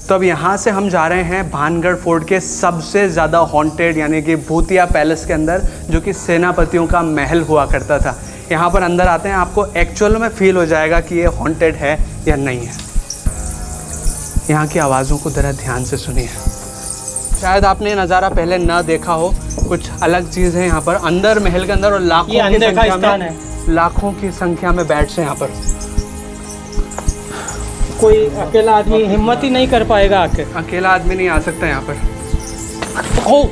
तो अब यहाँ से हम जा रहे हैं भानगढ़ फोर्ट के सबसे ज़्यादा हॉन्टेड यानी कि भूतिया पैलेस के अंदर, जो कि सेनापतियों का महल हुआ करता था। यहाँ पर अंदर आते हैं, आपको एक्चुअल में फील हो जाएगा कि ये हॉन्टेड है या नहीं है। यहाँ की आवाज़ों को ज़रा ध्यान से सुनिए। शायद आपने ये नज़ारा पहले ना देखा हो, कुछ अलग चीज़ है यहाँ पर अंदर महल के अंदर, और लाखों की संख्या में बैट्स हैं यहाँ पर। कोई अकेला आदमी हिम्मत ही नहीं कर पाएगा आके, अकेला आदमी नहीं आ सकता यहाँ पर। ओ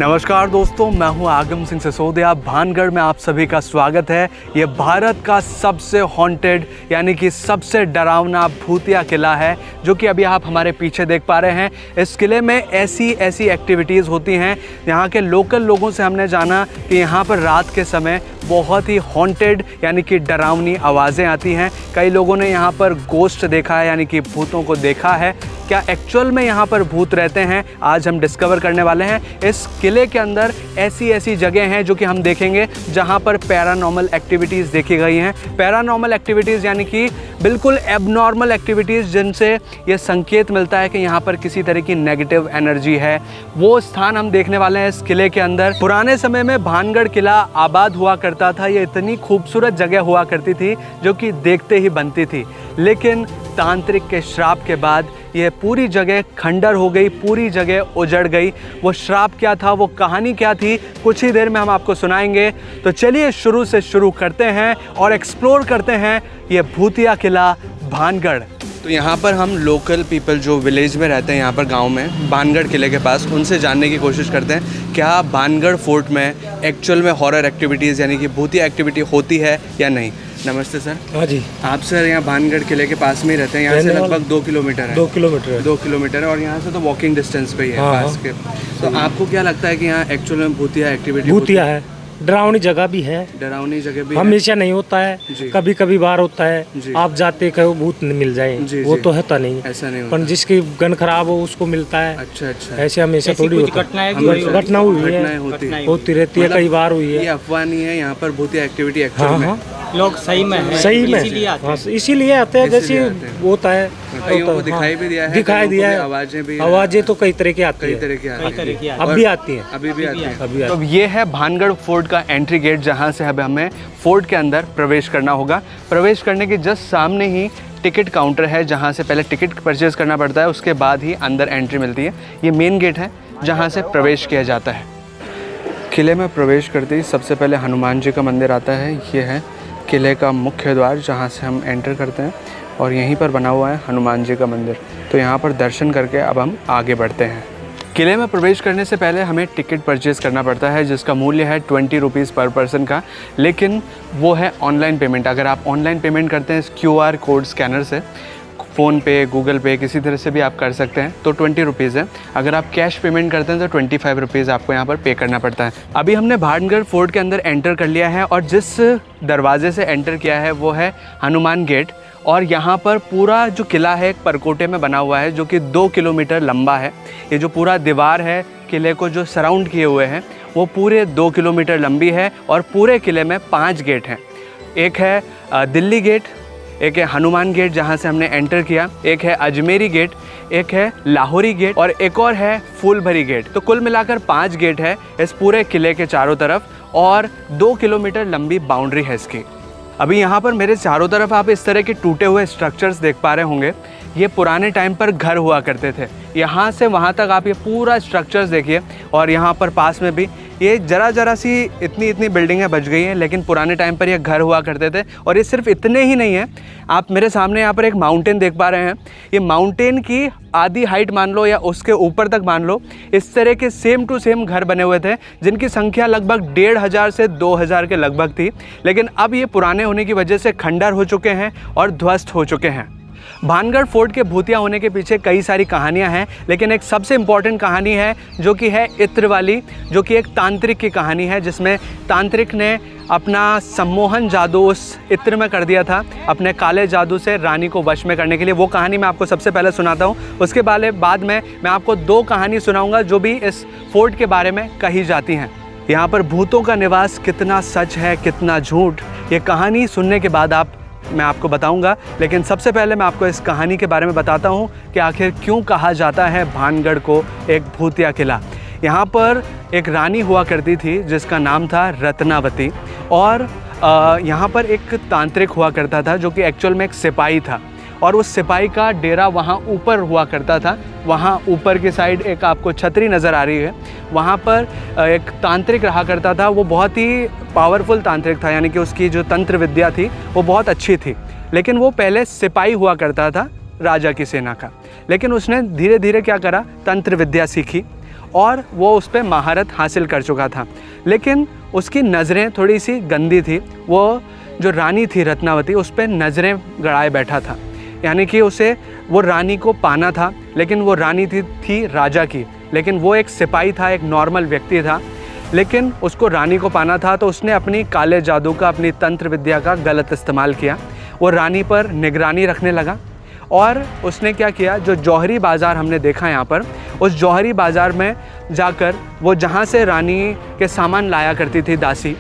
नमस्कार दोस्तों, मैं हूँ आगम सिंह सिसोदिया। भानगढ़ में आप सभी का स्वागत है। ये भारत का सबसे हॉन्टेड यानी कि सबसे डरावना भूतिया किला है, जो कि अभी आप हमारे पीछे देख पा रहे हैं। इस किले में ऐसी एक्टिविटीज़ होती हैं। यहाँ के लोकल लोगों से हमने जाना कि यहाँ पर रात के समय बहुत ही हॉन्टेड यानी कि डरावनी आवाज़ें आती हैं। कई लोगों ने यहाँ पर गोस्ट देखा है यानी कि भूतों को देखा है। क्या एक्चुअल में यहाँ पर भूत रहते हैं, आज हम डिस्कवर करने वाले हैं। इस किले के अंदर ऐसी जगह हैं जो कि हम देखेंगे जहाँ पर पैरानॉर्मल एक्टिविटीज़ देखी गई हैं। पैरानॉर्मल एक्टिविटीज़ यानी कि बिल्कुल एबनॉर्मल एक्टिविटीज़, जिनसे ये संकेत मिलता है कि यहाँ पर किसी तरह की नेगेटिव एनर्जी है। वो स्थान हम देखने वाले हैं इस किले के अंदर। पुराने समय में भानगढ़ किला आबाद हुआ करता था। ये इतनी खूबसूरत जगह हुआ करती थी जो कि देखते ही बनती थी, लेकिन तांत्रिक के श्राप के बाद ये पूरी जगह खंडर हो गई, पूरी जगह उजड़ गई। वो श्राप क्या था, वो कहानी क्या थी, कुछ ही देर में हम आपको सुनाएंगे। तो चलिए शुरू से शुरू करते हैं और एक्सप्लोर करते हैं ये भूतिया किला भानगढ़। तो यहाँ पर हम लोकल पीपल जो विलेज में रहते हैं, यहाँ पर गांव में भानगढ़ किले के पास, उनसे जानने की कोशिश करते हैं क्या भानगढ़ फोर्ट में एक्चुअल में हॉरर एक्टिविटीज़ यानी कि भूतिया एक्टिविटी होती है या नहीं। नमस्ते सर। हाँ जी। आप सर यहाँ भानगढ़ किले के पास में ही रहते हैं, यहाँ से लगभग 2 किलोमीटर है। 2 किलोमीटर 2 किलोमीटर है, और यहाँ से तो वॉकिंग डिस्टेंस पे ही है। हाँ, पास के। तो आपको क्या लगता है कि यहाँ एक्चुअल में भूतिया एक्टिविटी भूतिया है? डरावनी जगह भी है, डरावनी जगह भी हमेशा नहीं होता है, कभी कभी बार होता है। आप जाते कहो भूत मिल जाए, वो तो होता नहीं, ऐसा नहीं। पर जिसकी गन खराब हो उसको मिलता है। अच्छा। ऐसे हमेशा थोड़ी होता है। घटना हुई है, होती रहती है, कई बार हुई है। ये अफवाह नहीं है, यहाँ पर भूतिया एक्टिविटी एक्चुअल में लोग सही में इसीलिए आते हैं। जैसे होता है, दिखाई भी दिया है, दिखाई दिया है। आवाजें तो कई तरह की आती है, अब भी आती है, अभी भी आती है। तो ये है भानगढ़ फोर्ट का एंट्री गेट, जहाँ से अब हमें फोर्ट के अंदर प्रवेश करना होगा। प्रवेश करने के जस्ट सामने ही टिकट काउंटर है, जहाँ से पहले टिकट परचेज करना पड़ता है, उसके बाद ही अंदर एंट्री मिलती है। ये मेन गेट है जहाँ से प्रवेश किया जाता है। किले में प्रवेश करते ही सबसे पहले हनुमान जी का मंदिर आता है। ये है किले का मुख्य द्वार, जहाँ से हम एंटर करते हैं, और यहीं पर बना हुआ है हनुमान जी का मंदिर। तो यहाँ पर दर्शन करके अब हम आगे बढ़ते हैं। किले में प्रवेश करने से पहले हमें टिकट परचेज़ करना पड़ता है, जिसका मूल्य है 20 रुपीज़ पर पर्सन का, लेकिन वो है ऑनलाइन पेमेंट। अगर आप ऑनलाइन पेमेंट करते हैं QR कोड स्कैनर से, फ़ोन पे, गूगल पे, किसी तरह से भी आप कर सकते हैं, तो 20 रुपीज़ है। अगर आप कैश पेमेंट करते हैं तो 25 रुपीज़ आपको यहाँ पर पे करना पड़ता है। अभी हमने भानगढ़ फोर्ट के अंदर एंटर कर लिया है, और जिस दरवाजे से एंटर किया है वो है हनुमान गेट। और यहाँ पर पूरा जो किला है एक परकोटे में बना हुआ है, जो कि 2 किलोमीटर लंबा है। ये जो पूरा दीवार है किले को जो सराउंड किए हुए हैं, वो पूरे 2 किलोमीटर लंबी है, और पूरे किले में 5 गेट हैं। एक है दिल्ली गेट, एक है हनुमान गेट जहाँ से हमने एंटर किया, एक है अजमेरी गेट, एक है लाहौरी गेट, और एक और है फूलभरी गेट। तो कुल मिलाकर 5 गेट है इस पूरे किले के चारों तरफ, और 2 किलोमीटर लंबी बाउंड्री है इसकी। अभी यहाँ पर मेरे चारों तरफ आप इस तरह के टूटे हुए स्ट्रक्चर्स देख पा रहे होंगे। ये पुराने टाइम पर घर हुआ करते थे। यहाँ से वहाँ तक आप ये पूरा स्ट्रक्चर्स देखिए, और यहाँ पर पास में भी ये जरा सी इतनी बिल्डिंगें बच गई हैं, लेकिन पुराने टाइम पर ये घर हुआ करते थे। और ये सिर्फ इतने ही नहीं है, आप मेरे सामने यहाँ पर एक माउंटेन देख पा रहे हैं। ये माउंटेन की आधी हाइट मान लो या उसके ऊपर तक मान लो, इस तरह के सेम टू सेम घर बने हुए थे, जिनकी संख्या लगभग 1500 से 2000 के लगभग थी। लेकिन अब ये पुराने होने की वजह से खंडर हो चुके हैं और ध्वस्त हो चुके हैं। भानगढ़ फोर्ट के भूतिया होने के पीछे कई सारी कहानियां हैं, लेकिन एक सबसे इम्पॉर्टेंट कहानी है जो कि है इत्र वाली, जो कि एक तांत्रिक की कहानी है, जिसमें तांत्रिक ने अपना सम्मोहन जादू उस इत्र में कर दिया था, अपने काले जादू से रानी को वश में करने के लिए। वो कहानी मैं आपको सबसे पहले सुनाता हूँ। उसके बाद में मैं आपको 2 कहानी सुनाऊँगा जो भी इस फोर्ट के बारे में कही जाती हैं। यहाँ पर भूतों का निवास कितना सच है, कितना झूठ, ये कहानी सुनने के बाद आप मैं आपको बताऊंगा, लेकिन सबसे पहले मैं आपको इस कहानी के बारे में बताता हूं कि आखिर क्यों कहा जाता है भानगढ़ को एक भूतिया किला। यहाँ पर एक रानी हुआ करती थी जिसका नाम था रत्नावती, और यहाँ पर एक तांत्रिक हुआ करता था जो कि एक्चुअल में एक सिपाही था, और उस सिपाही का डेरा वहाँ ऊपर हुआ करता था। वहाँ ऊपर की साइड एक आपको छतरी नज़र आ रही है, वहाँ पर एक तांत्रिक रहा करता था। वो बहुत ही पावरफुल तांत्रिक था, यानी कि उसकी जो तंत्र विद्या थी वो बहुत अच्छी थी, लेकिन वो पहले सिपाही हुआ करता था राजा की सेना का। लेकिन उसने धीरे धीरे क्या करा, तंत्र विद्या सीखी और वो उस पर महारत हासिल कर चुका था। लेकिन उसकी नज़रें थोड़ी सी गंदी थी। वो जो रानी थी रत्नावती, उस पर नज़रें गड़ाए बैठा था, यानी कि उसे वो रानी को पाना था, लेकिन वो रानी थी राजा की, लेकिन वो एक सिपाही था, एक नॉर्मल व्यक्ति था, लेकिन उसको रानी को पाना था। तो उसने अपनी काले जादू का, अपनी तंत्र विद्या का गलत इस्तेमाल किया। वो रानी पर निगरानी रखने लगा और उसने क्या किया, जो जौहरी बाज़ार हमने देखा यहाँ पर, उस जौहरी बाज़ार में जाकर वो जहाँ से रानी के सामान लाया करती थी दासी,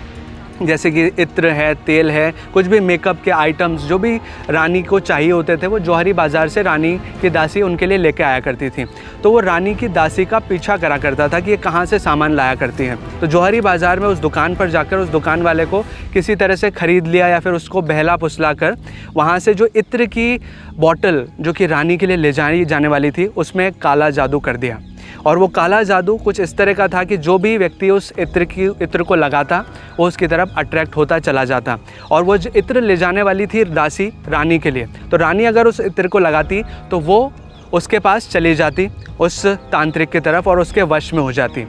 जैसे कि इत्र है, तेल है, कुछ भी मेकअप के आइटम्स जो भी रानी को चाहिए होते थे, वो जौहरी बाज़ार से रानी की दासी उनके लिए लेके आया करती थी। तो वो रानी की दासी का पीछा करा करता था कि ये कहाँ से सामान लाया करती हैं। तो जौहरी बाज़ार में उस दुकान पर जाकर उस दुकान वाले को किसी तरह से ख़रीद लिया, या फिर उसको बहला फुसला कर वहाँ से जो इत्र की बॉटल जो कि रानी के लिए ले जाई जाने वाली थी, उसमें काला जादू कर दिया। और वो काला जादू कुछ इस तरह का था कि जो भी व्यक्ति उस इत्र को लगाता वो उसकी तरफ अट्रैक्ट होता चला जाता। और वो जो इत्र ले जाने वाली थी दासी रानी के लिए, तो रानी अगर उस इत्र को लगाती तो वो उसके पास चली जाती उस तांत्रिक की तरफ और उसके वश में हो जाती।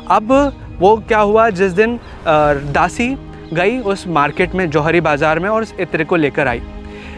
अब वो क्या हुआ, जिस दिन दासी गई उस मार्केट में, जौहरी बाज़ार में, और उस इत्र को लेकर आई।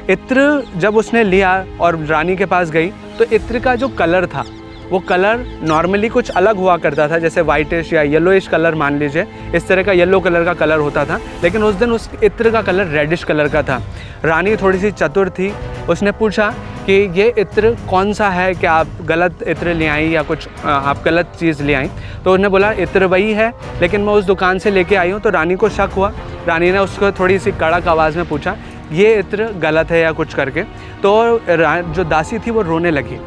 इत्र जब उसने लिया और रानी के पास गई तो इत्र का जो कलर था वो कलर नॉर्मली कुछ अलग हुआ करता था, जैसे वाइटिश या येलोइश कलर मान लीजिए, इस तरह का येलो कलर का कलर होता था। लेकिन उस दिन उस इत्र का कलर रेडिश कलर का था। रानी थोड़ी सी चतुर थी, उसने पूछा कि ये इत्र कौन सा है, क्या आप गलत इत्र ले आई या कुछ आप गलत चीज़ ले आई? तो उसने बोला इत्र वही है, लेकिन मैं उस दुकान से लेके आई हूँ। तो रानी को शक हुआ, रानी ने उसको थोड़ी सी कड़क आवाज़ में पूछा ये इत्र गलत है या कुछ करके। तो जो दासी थी वो रोने लगी,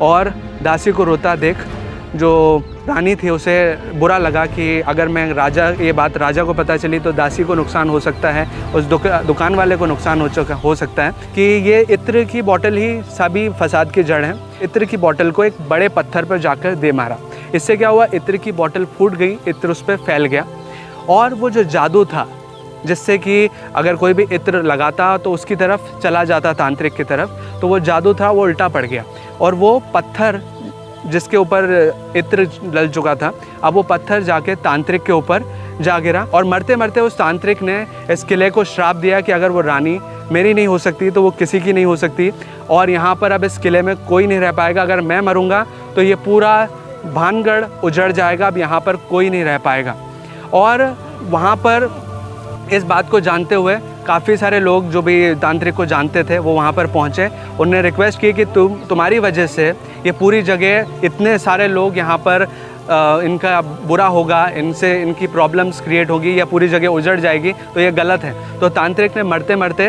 और दासी को रोता देख जो रानी थी उसे बुरा लगा कि अगर मैं ये बात राजा को पता चली तो दासी को नुकसान हो सकता है, उस दुकान वाले को नुकसान हो सकता है कि ये इत्र की बोतल ही सभी फसाद की जड़ है। इत्र की बोतल को एक बड़े पत्थर पर जाकर दे मारा। इससे क्या हुआ, इत्र की बोतल फूट गई, इत्र उस पर फैल गया, और वो जो जादू था जिससे कि अगर कोई भी इत्र लगाता तो उसकी तरफ चला जाता तांत्रिक की तरफ, तो वो जादू था वो उल्टा पड़ गया। और वो पत्थर जिसके ऊपर इत्र डल चुका था, अब वो पत्थर जाके तांत्रिक के ऊपर जा गिरा, और मरते मरते उस तांत्रिक ने इस किले को श्राप दिया कि अगर वो रानी मेरी नहीं हो सकती तो वो किसी की नहीं हो सकती, और यहाँ पर अब इस किले में कोई नहीं रह पाएगा। अगर मैं मरूँगा तो ये पूरा भानगढ़ उजड़ जाएगा, अब यहाँ पर कोई नहीं रह पाएगा। और वहाँ पर इस बात को जानते हुए काफ़ी सारे लोग जो भी तांत्रिक को जानते थे वो वहाँ पर पहुँचे। उन्होंने रिक्वेस्ट की कि तुम्हारी वजह से ये पूरी जगह, इतने सारे लोग यहाँ पर इनका बुरा होगा, इनसे इनकी प्रॉब्लम्स क्रिएट होगी या पूरी जगह उजड़ जाएगी, तो ये गलत है। तो तांत्रिक ने मरते मरते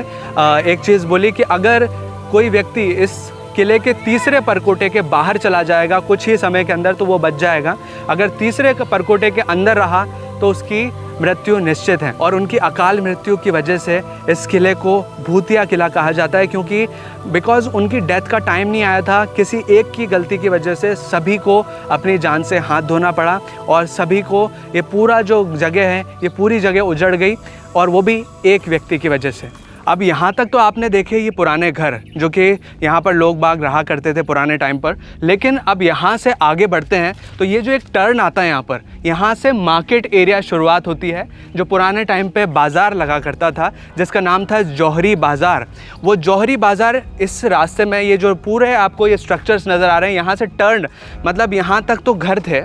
एक चीज़ बोली कि अगर कोई व्यक्ति इस किले के तीसरे परकोटे के बाहर चला जाएगा कुछ ही समय के अंदर तो वो बच जाएगा, अगर तीसरे परकोटे के अंदर रहा तो उसकी मृत्यु निश्चित है। और उनकी अकाल मृत्यु की वजह से इस किले को भूतिया किला कहा जाता है, क्योंकि बिकॉज़ उनकी डेथ का टाइम नहीं आया था, किसी एक की गलती की वजह से सभी को अपनी जान से हाथ धोना पड़ा, और सभी को ये पूरा जो जगह है ये पूरी जगह उजड़ गई, और वो भी एक व्यक्ति की वजह से। अब यहाँ तक तो आपने देखे ये पुराने घर जो कि यहाँ पर लोग बाग रहा करते थे पुराने टाइम पर, लेकिन अब यहाँ से आगे बढ़ते हैं तो ये जो एक टर्न आता है यहाँ से मार्केट एरिया शुरुआत होती है, जो पुराने टाइम पे बाज़ार लगा करता था जिसका नाम था जौहरी बाज़ार। वो जौहरी बाज़ार इस रास्ते में, ये जो पूरे आपको ये स्ट्रक्चर्स नज़र आ रहे हैं, यहाँ से टर्न मतलब यहाँ तक तो घर थे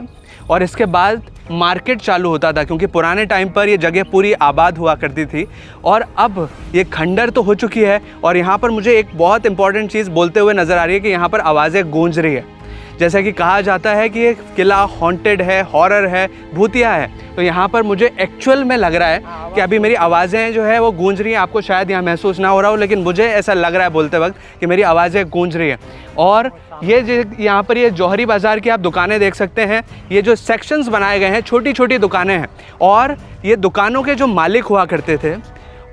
और इसके बाद मार्केट चालू होता था, क्योंकि पुराने टाइम पर ये जगह पूरी आबाद हुआ करती थी। और अब ये खंडर तो हो चुकी है, और यहाँ पर मुझे एक बहुत इंपॉर्टेंट चीज़ बोलते हुए नज़र आ रही है कि यहाँ पर आवाज़ें गूंज रही है। जैसा कि कहा जाता है कि ये किला हॉन्टेड है, हॉरर है, भूतिया है। तो यहाँ पर मुझे एक्चुअल में लग रहा है कि अभी मेरी आवाज़ें जो है वो गूंज रही हैं। आपको शायद यहाँ महसूस ना हो रहा हो, लेकिन मुझे ऐसा लग रहा है बोलते वक्त कि मेरी आवाज़ें गूंज रही हैं। और ये यहाँ पर ये जौहरी बाज़ार की आप दुकानें देख सकते हैं। ये जो सेक्शंस बनाए गए हैं, छोटी छोटी दुकानें हैं, और ये दुकानों के जो मालिक हुआ करते थे,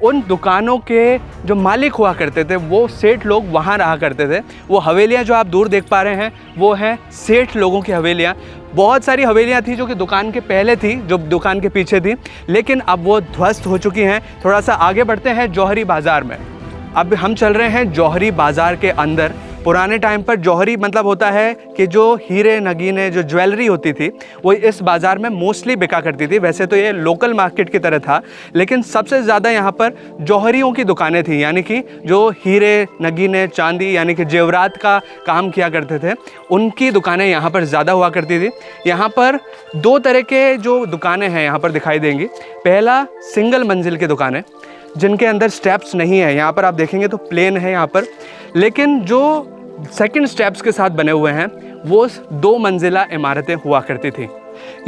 उन दुकानों के जो मालिक हुआ करते थे वो सेठ लोग वहाँ रहा करते थे। वो हवेलियाँ जो आप दूर देख पा रहे हैं वो हैं सेठ लोगों की हवेलियाँ। बहुत सारी हवेलियाँ थी जो कि दुकान के पहले थी, जो दुकान के पीछे थी, लेकिन अब वो ध्वस्त हो चुकी हैं। थोड़ा सा आगे बढ़ते हैं जौहरी बाज़ार में। अब हम चल रहे हैं जौहरी बाज़ार के अंदर। पुराने टाइम पर जौहरी मतलब होता है कि जो हीरे नगीने, जो ज्वेलरी होती थी वो इस बाज़ार में मोस्टली बिका करती थी। वैसे तो ये लोकल मार्केट की तरह था, लेकिन सबसे ज़्यादा यहाँ पर जौहरियों की दुकानें थी, यानी कि जो हीरे नगीने, चांदी यानी कि जेवरात का काम किया करते थे, उनकी दुकानें यहाँ पर ज़्यादा हुआ करती थी। यहाँ पर दो तरह के जो दुकानें हैं यहाँ पर दिखाई देंगी। पहला सिंगल मंजिल की दुकानें जिनके अंदर स्टेप्स नहीं है। यहाँ पर आप देखेंगे तो प्लेन है यहाँ पर, लेकिन जो सेकंड स्टेप्स के साथ बने हुए हैं वो 2 मंजिला इमारतें हुआ करती थी।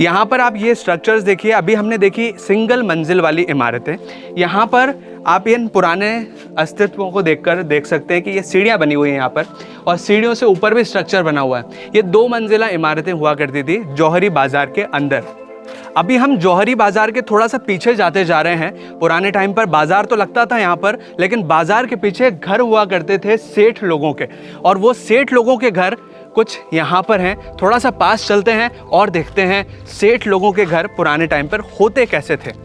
यहाँ पर आप ये स्ट्रक्चर्स देखिए। अभी हमने देखी सिंगल मंजिल वाली इमारतें। यहाँ पर आप इन पुराने अस्तित्वों को देखकर देख सकते हैं कि ये सीढ़ियाँ बनी हुई हैं यहाँ पर, और सीढ़ियों से ऊपर भी स्ट्रक्चर बना हुआ है। ये 2 मंजिला इमारतें हुआ करती थी जौहरी बाज़ार के अंदर। अभी हम जौहरी बाज़ार के थोड़ा सा पीछे जाते जा रहे हैं। पुराने टाइम पर बाज़ार तो लगता था यहाँ पर, लेकिन बाज़ार के पीछे घर हुआ करते थे सेठ लोगों के, और वो सेठ लोगों के घर कुछ यहाँ पर हैं। थोड़ा सा पास चलते हैं और देखते हैं सेठ लोगों के घर पुराने टाइम पर होते कैसे थे।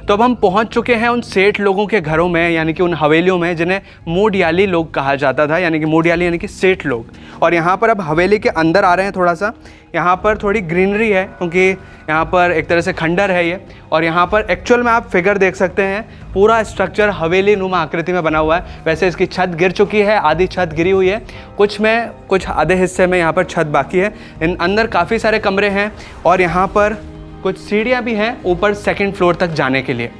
तो अब हम पहुँच चुके हैं उन सेठ लोगों के घरों में, यानी कि उन हवेलियों में जिन्हें मोडियाली लोग कहा जाता था, यानी कि मोडियाली यानी कि सेठ लोग। और यहाँ पर अब हवेली के अंदर आ रहे हैं। थोड़ा सा यहाँ पर थोड़ी ग्रीनरी है, क्योंकि यहाँ पर एक तरह से खंडर है ये। और यहाँ पर एक्चुअल में आप फिगर देख सकते हैं, पूरा स्ट्रक्चर हवेली नुमा आकृति में बना हुआ है। वैसे इसकी छत गिर चुकी है, आधी छत गिरी हुई है, कुछ आधे हिस्से में यहाँ पर छत बाकी है। इन अंदर काफ़ी सारे कमरे हैं, और यहाँ पर कुछ सीढ़ियाँ भी हैं ऊपर सेकंड फ्लोर तक जाने के लिए।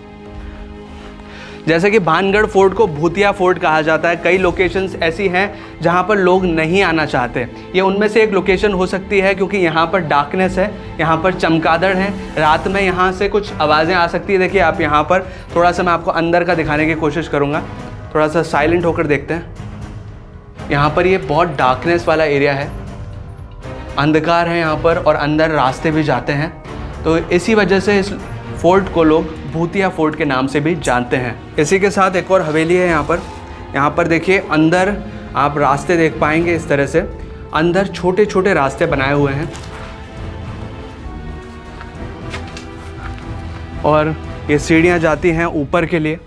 जैसे कि भानगढ़ फोर्ट को भूतिया फोर्ट कहा जाता है। कई लोकेशंस ऐसी हैं जहां पर लोग नहीं आना चाहते। ये उनमें से एक लोकेशन हो सकती है, क्योंकि यहाँ पर डार्कनेस है, यहाँ पर चमगादड़ है। रात में यहाँ से कुछ आवाज़ें आ सकती है। देखिए आप यहाँ पर, थोड़ा सा मैं आपको अंदर का दिखाने की कोशिश करूँगा। थोड़ा सा साइलेंट होकर देखते हैं। यहाँ पर ये बहुत डार्कनेस वाला एरिया है, अंधकार है यहाँ पर, और अंदर रास्ते भी जाते हैं। तो इसी वजह से इस फोर्ट को लोग भूतिया फोर्ट के नाम से भी जानते हैं। इसी के साथ एक और हवेली है यहाँ पर देखिए अंदर आप रास्ते देख पाएंगे। इस तरह से अंदर छोटे छोटे रास्ते बनाए हुए हैं, और ये सीढ़ियाँ जाती हैं ऊपर के लिए,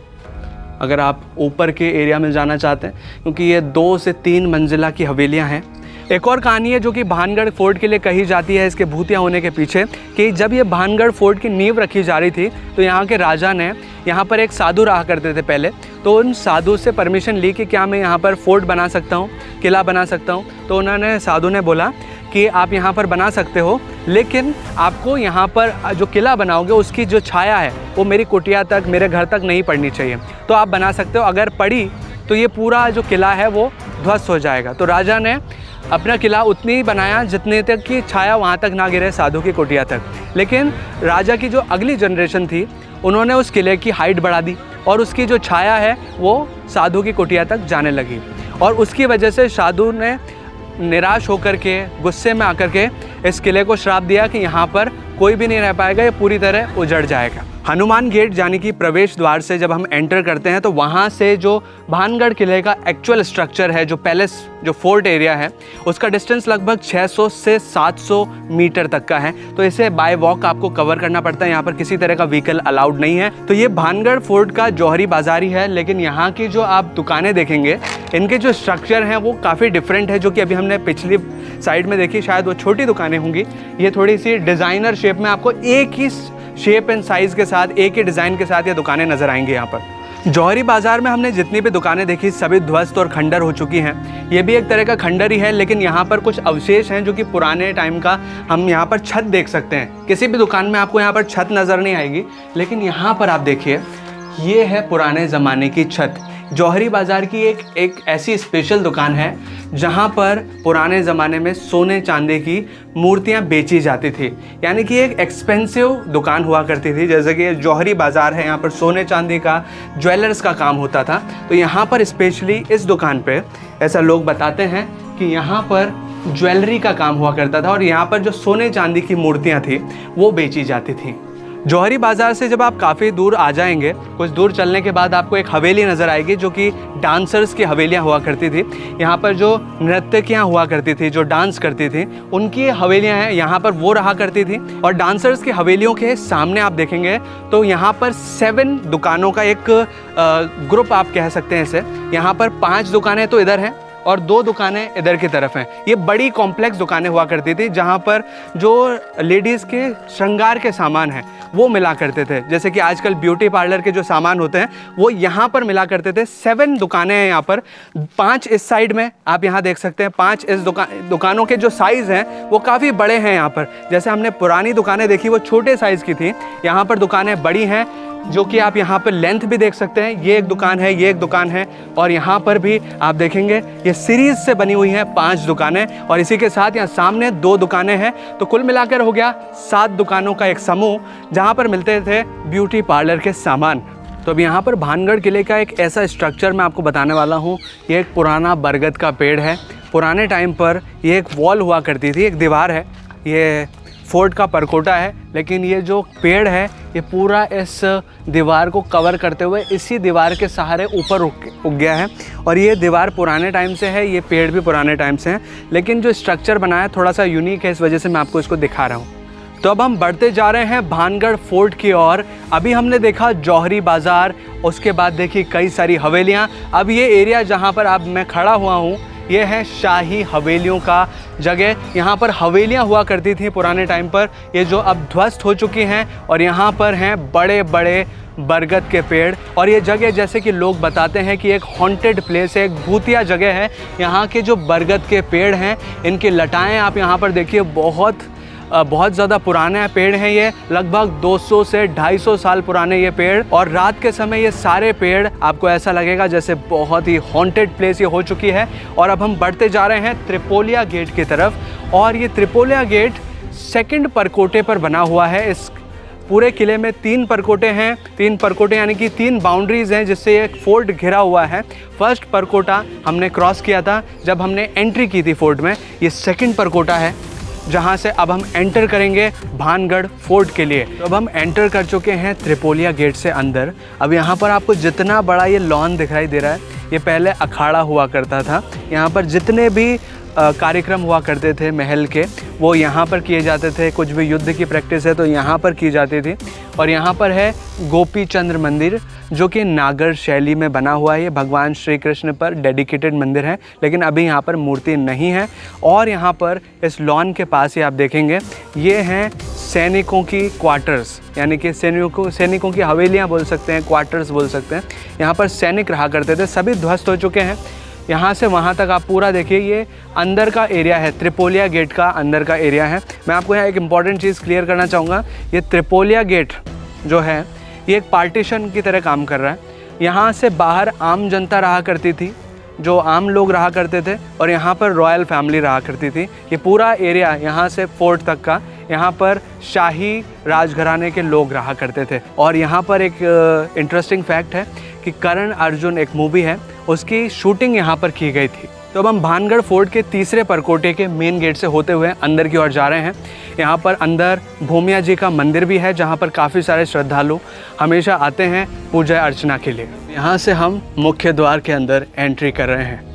अगर आप ऊपर के एरिया में जाना चाहते हैं, क्योंकि ये 2 से 3 मंजिला की हवेलियाँ हैं। एक और कहानी है जो कि भानगढ़ फोर्ट के लिए कही जाती है इसके भूतिया होने के पीछे, कि जब ये भानगढ़ फोर्ट की नींव रखी जा रही थी तो यहाँ के राजा ने, यहाँ पर एक साधु रहा करते थे पहले, तो उन साधु से परमिशन ली कि क्या मैं यहाँ पर फोर्ट बना सकता हूँ, किला बना सकता हूँ। तो उन्होंने, साधु ने बोला कि आप यहाँ पर बना सकते हो, लेकिन आपको यहाँ पर जो किला बनाओगे उसकी जो छाया है वो मेरी कुटिया तक, मेरे घर तक नहीं पड़नी चाहिए। तो आप बना सकते हो, अगर पड़ी तो ये पूरा जो किला है वो ध्वस्त हो जाएगा। तो राजा ने अपना किला उतनी ही बनाया जितने तक की छाया वहाँ तक ना गिरे साधु की कुटिया तक। लेकिन राजा की जो अगली जनरेशन थी उन्होंने उस किले की हाइट बढ़ा दी, और उसकी जो छाया है वो साधु की कुटिया तक जाने लगी। और उसकी वजह से साधु ने निराश होकर के, गुस्से में आकर के इस किले को श्राप दिया कि यहाँ पर कोई भी नहीं रह पाएगा, ये पूरी तरह उजड़ जाएगा। हनुमान गेट यानी कि प्रवेश द्वार से जब हम एंटर करते हैं तो वहाँ से जो भानगढ़ किले का एक्चुअल स्ट्रक्चर है, जो पैलेस, जो फोर्ट एरिया है, उसका डिस्टेंस लगभग 600 से 700 मीटर तक का है। तो इसे बाय वॉक आपको कवर करना पड़ता है। यहाँ पर किसी तरह का व्हीकल अलाउड नहीं है। तो ये भानगढ़ फोर्ट का जौहरी बाज़ार ही है, लेकिन यहाँ की जो आप दुकानें देखेंगे, इनके जो स्ट्रक्चर हैं वो काफ़ी डिफरेंट है। जो कि अभी हमने पिछली साइड में देखी, शायद वो छोटी दुकानें होंगी, ये थोड़ी सी डिज़ाइनर शेप में आपको एक ही शेप एंड साइज़ के साथ, एक ही डिज़ाइन के साथ ये दुकानें नज़र आएंगी। यहाँ पर जौहरी बाज़ार में हमने जितनी भी दुकानें देखी सभी ध्वस्त और खंडर हो चुकी हैं। ये भी एक तरह का खंडर ही है, लेकिन यहाँ पर कुछ अवशेष हैं जो कि पुराने टाइम का, हम यहाँ पर छत देख सकते हैं। किसी भी दुकान में आपको यहाँ पर छत नज़र नहीं आएगी, लेकिन यहाँ पर आप देखिए, ये है पुराने ज़माने की छत। जौहरी बाज़ार की एक ऐसी स्पेशल दुकान है जहाँ पर पुराने ज़माने में सोने चांदी की मूर्तियाँ बेची जाती थी। यानी कि एक एक्सपेंसिव दुकान हुआ करती थी। जैसे कि जौहरी बाज़ार है, यहाँ पर सोने चांदी का, ज्वेलर्स का काम होता था। तो यहाँ पर स्पेशली इस दुकान पे ऐसा लोग बताते हैं कि यहाँ पर ज्वेलरी का काम हुआ करता था और यहाँ पर जो सोने चांदी की मूर्तियाँ थी वो बेची जाती थी। जौहरी बाज़ार से जब आप काफ़ी दूर आ जाएंगे, कुछ दूर चलने के बाद आपको एक हवेली नज़र आएगी जो कि डांसर्स की हवेलियाँ हुआ करती थी। यहाँ पर जो नर्तकियाँ हुआ करती थी, जो डांस करती थी, उनकी हवेलियाँ हैं, यहाँ पर वो रहा करती थी। और डांसर्स की हवेलियों के सामने आप देखेंगे तो यहाँ पर 7 दुकानों का एक ग्रुप आप कह सकते हैं इसे। यहाँ पर 5 दुकानें तो इधर हैं और 2 दुकानें इधर की तरफ हैं। ये बड़ी कॉम्प्लेक्स दुकानें हुआ करती थी जहाँ पर जो लेडीज़ के श्रृंगार के सामान हैं वो मिला करते थे। जैसे कि आजकल ब्यूटी पार्लर के जो सामान होते हैं वो यहाँ पर मिला करते थे। 7 दुकानें हैं यहाँ पर, 5 इस साइड में आप यहाँ देख सकते हैं। 5 इस दुकानों के जो साइज़ हैं वो काफ़ी बड़े हैं यहाँ पर। जैसे हमने पुरानी दुकानें देखी वो छोटे साइज़ की थी, यहाँ पर दुकानें बड़ी हैं जो कि आप यहाँ पर लेंथ भी देख सकते हैं। ये एक दुकान है, ये एक दुकान है और यहाँ पर भी आप देखेंगे ये सीरीज़ से बनी हुई हैं 5 दुकानें और इसी के साथ यहाँ सामने 2 दुकानें हैं। तो कुल मिलाकर हो गया 7 दुकानों का एक समूह जहाँ पर मिलते थे ब्यूटी पार्लर के सामान। तो अब यहाँ पर भानगढ़ किले का एक ऐसा स्ट्रक्चर मैं आपको बताने वाला हूँ। ये एक पुराना बरगद का पेड़ है। पुराने टाइम पर ये एक वॉल हुआ करती थी, एक दीवार है, ये फोर्ट का परकोटा है। लेकिन ये जो पेड़ है ये पूरा इस दीवार को कवर करते हुए इसी दीवार के सहारे ऊपर उग गया है। और ये दीवार पुराने टाइम से है, ये पेड़ भी पुराने टाइम से हैं, लेकिन जो स्ट्रक्चर बना है थोड़ा सा यूनिक है, इस वजह से मैं आपको इसको दिखा रहा हूँ। तो अब हम बढ़ते जा रहे हैं भानगढ़ फोर्ट की ओर। अभी हमने देखा जौहरी बाज़ार, उसके बाद देखी कई सारी हवेलियाँ। अब ये एरिया जहाँ पर अब मैं खड़ा हुआ हूँ ये है शाही हवेलियों का जगह। यहाँ पर हवेलियाँ हुआ करती थी पुराने टाइम पर, ये जो अब ध्वस्त हो चुकी हैं। और यहाँ पर हैं बड़े बड़े बरगद के पेड़ और ये जगह जैसे कि लोग बताते हैं कि एक हॉन्टेड प्लेस है, एक भूतिया जगह है। यहाँ के जो बरगद के पेड़ हैं इनकी लटाएँ आप यहाँ पर देखिए, बहुत ज़्यादा पुराने पेड़ हैं। ये लगभग 200 से 250 साल पुराने ये पेड़। और रात के समय ये सारे पेड़ आपको ऐसा लगेगा जैसे बहुत ही हॉन्टेड प्लेस ये हो चुकी है। और अब हम बढ़ते जा रहे हैं त्रिपोलिया गेट की तरफ और ये त्रिपोलिया गेट 2nd परकोटे पर बना हुआ है। इस पूरे किले में 3 परकोटे हैं, 3 परकोटे यानी कि 3 बाउंड्रीज़ हैं जिससे एक फोर्ट घिरा हुआ है। 1st परकोटा हमने क्रॉस किया था जब हमने एंट्री की थी फोर्ट में। ये 2nd परकोटा है जहाँ से अब हम एंटर करेंगे भानगढ़ फोर्ट के लिए। तो अब हम एंटर कर चुके हैं त्रिपोलिया गेट से अंदर। अब यहाँ पर आपको जितना बड़ा ये लॉन दिखाई दे रहा है ये पहले अखाड़ा हुआ करता था। यहाँ पर जितने भी कार्यक्रम हुआ करते थे महल के वो यहाँ पर किए जाते थे। कुछ भी युद्ध की प्रैक्टिस है तो यहाँ पर की जाती थी। और यहाँ पर है गोपी चंद्र मंदिर जो कि नागर शैली में बना हुआ है। ये भगवान श्री कृष्ण पर डेडिकेटेड मंदिर है, लेकिन अभी यहाँ पर मूर्ति नहीं है। और यहाँ पर इस लॉन के पास ही आप देखेंगे ये हैं सैनिकों की क्वार्टर्स, यानी कि सैनिकों की हवेलियाँ बोल सकते हैं, क्वार्टर्स बोल सकते हैं। यहाँ पर सैनिक रहा करते थे, सभी ध्वस्त हो चुके हैं। यहाँ से वहाँ तक आप पूरा देखिए, ये अंदर का एरिया है, त्रिपोलिया गेट का अंदर का एरिया है। मैं आपको यहाँ एक इम्पॉर्टेंट चीज़ क्लियर करना चाहूँगा। ये त्रिपोलिया गेट जो है ये एक पार्टीशन की तरह काम कर रहा है। यहाँ से बाहर आम जनता रहा करती थी, जो आम लोग रहा करते थे, और यहाँ पर रॉयल फैमिली रहा करती थी। ये पूरा एरिया यहाँ से फोर्ट तक का, यहाँ पर शाही राजघराने के लोग रहा करते थे। और यहाँ पर एक इंटरेस्टिंग फैक्ट है कि करण अर्जुन एक मूवी है उसकी शूटिंग यहाँ पर की गई थी। तो अब हम भानगढ़ फोर्ट के 3रे परकोटे के मेन गेट से होते हुए अंदर की ओर जा रहे हैं। यहाँ पर अंदर भूमिया जी का मंदिर भी है जहाँ पर काफ़ी सारे श्रद्धालु हमेशा आते हैं पूजा अर्चना के लिए। यहाँ से हम मुख्य द्वार के अंदर एंट्री कर रहे हैं।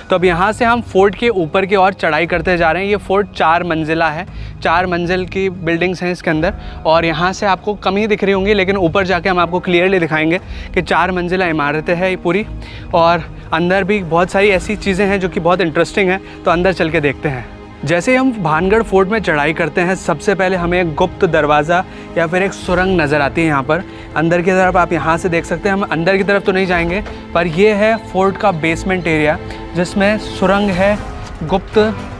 तो अब यहाँ से हम फोर्ट के ऊपर की ओर चढ़ाई करते जा रहे हैं। ये फोर्ट 4 मंजिला है, 4 मंजिल की बिल्डिंग्स हैं इसके अंदर। और यहाँ से आपको कम ही दिख रही होंगी, लेकिन ऊपर जाके हम आपको क्लियरली दिखाएंगे कि 4 मंजिला इमारतें हैं ये पूरी। और अंदर भी बहुत सारी ऐसी चीज़ें हैं जो कि बहुत इंटरेस्टिंग हैं। तो अंदर चल के देखते हैं। जैसे ही हम भानगढ़ फोर्ट में चढ़ाई करते हैं सबसे पहले हमें एक गुप्त दरवाज़ा या फिर एक सुरंग नज़र आती है। यहाँ पर अंदर की तरफ आप यहाँ से देख सकते हैं। हम अंदर की तरफ तो नहीं जाएंगे, पर यह है फोर्ट का बेसमेंट एरिया जिसमें सुरंग है, गुप्त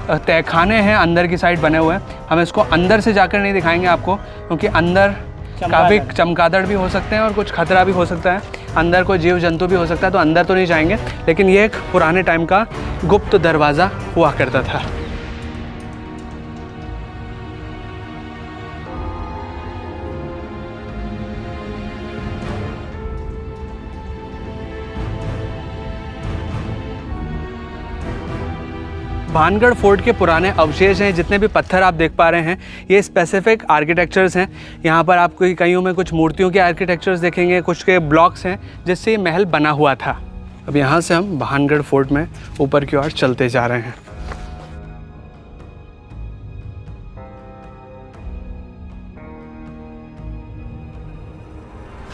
तहखाने हैं अंदर की साइड बने हुए हैं। हम इसको अंदर से जाकर नहीं दिखाएंगे आपको, क्योंकि अंदर काफ़ी चमगादड़ भी हो सकते हैं और कुछ खतरा भी हो सकता है। अंदर कोई जीव जंतु भी हो सकता है, तो अंदर तो नहीं जाएंगे, लेकिन ये एक पुराने टाइम का गुप्त दरवाज़ा हुआ करता था। भानगढ़ फोर्ट के पुराने अवशेष हैं, जितने भी पत्थर आप देख पा रहे हैं ये स्पेसिफिक आर्किटेक्चर्स हैं। यहाँ पर आपको कईयों में कुछ मूर्तियों के आर्किटेक्चर्स देखेंगे, कुछ के ब्लॉक्स हैं जिससे ये महल बना हुआ था। अब यहाँ से हम भानगढ़ फोर्ट में ऊपर की ओर चलते जा रहे हैं।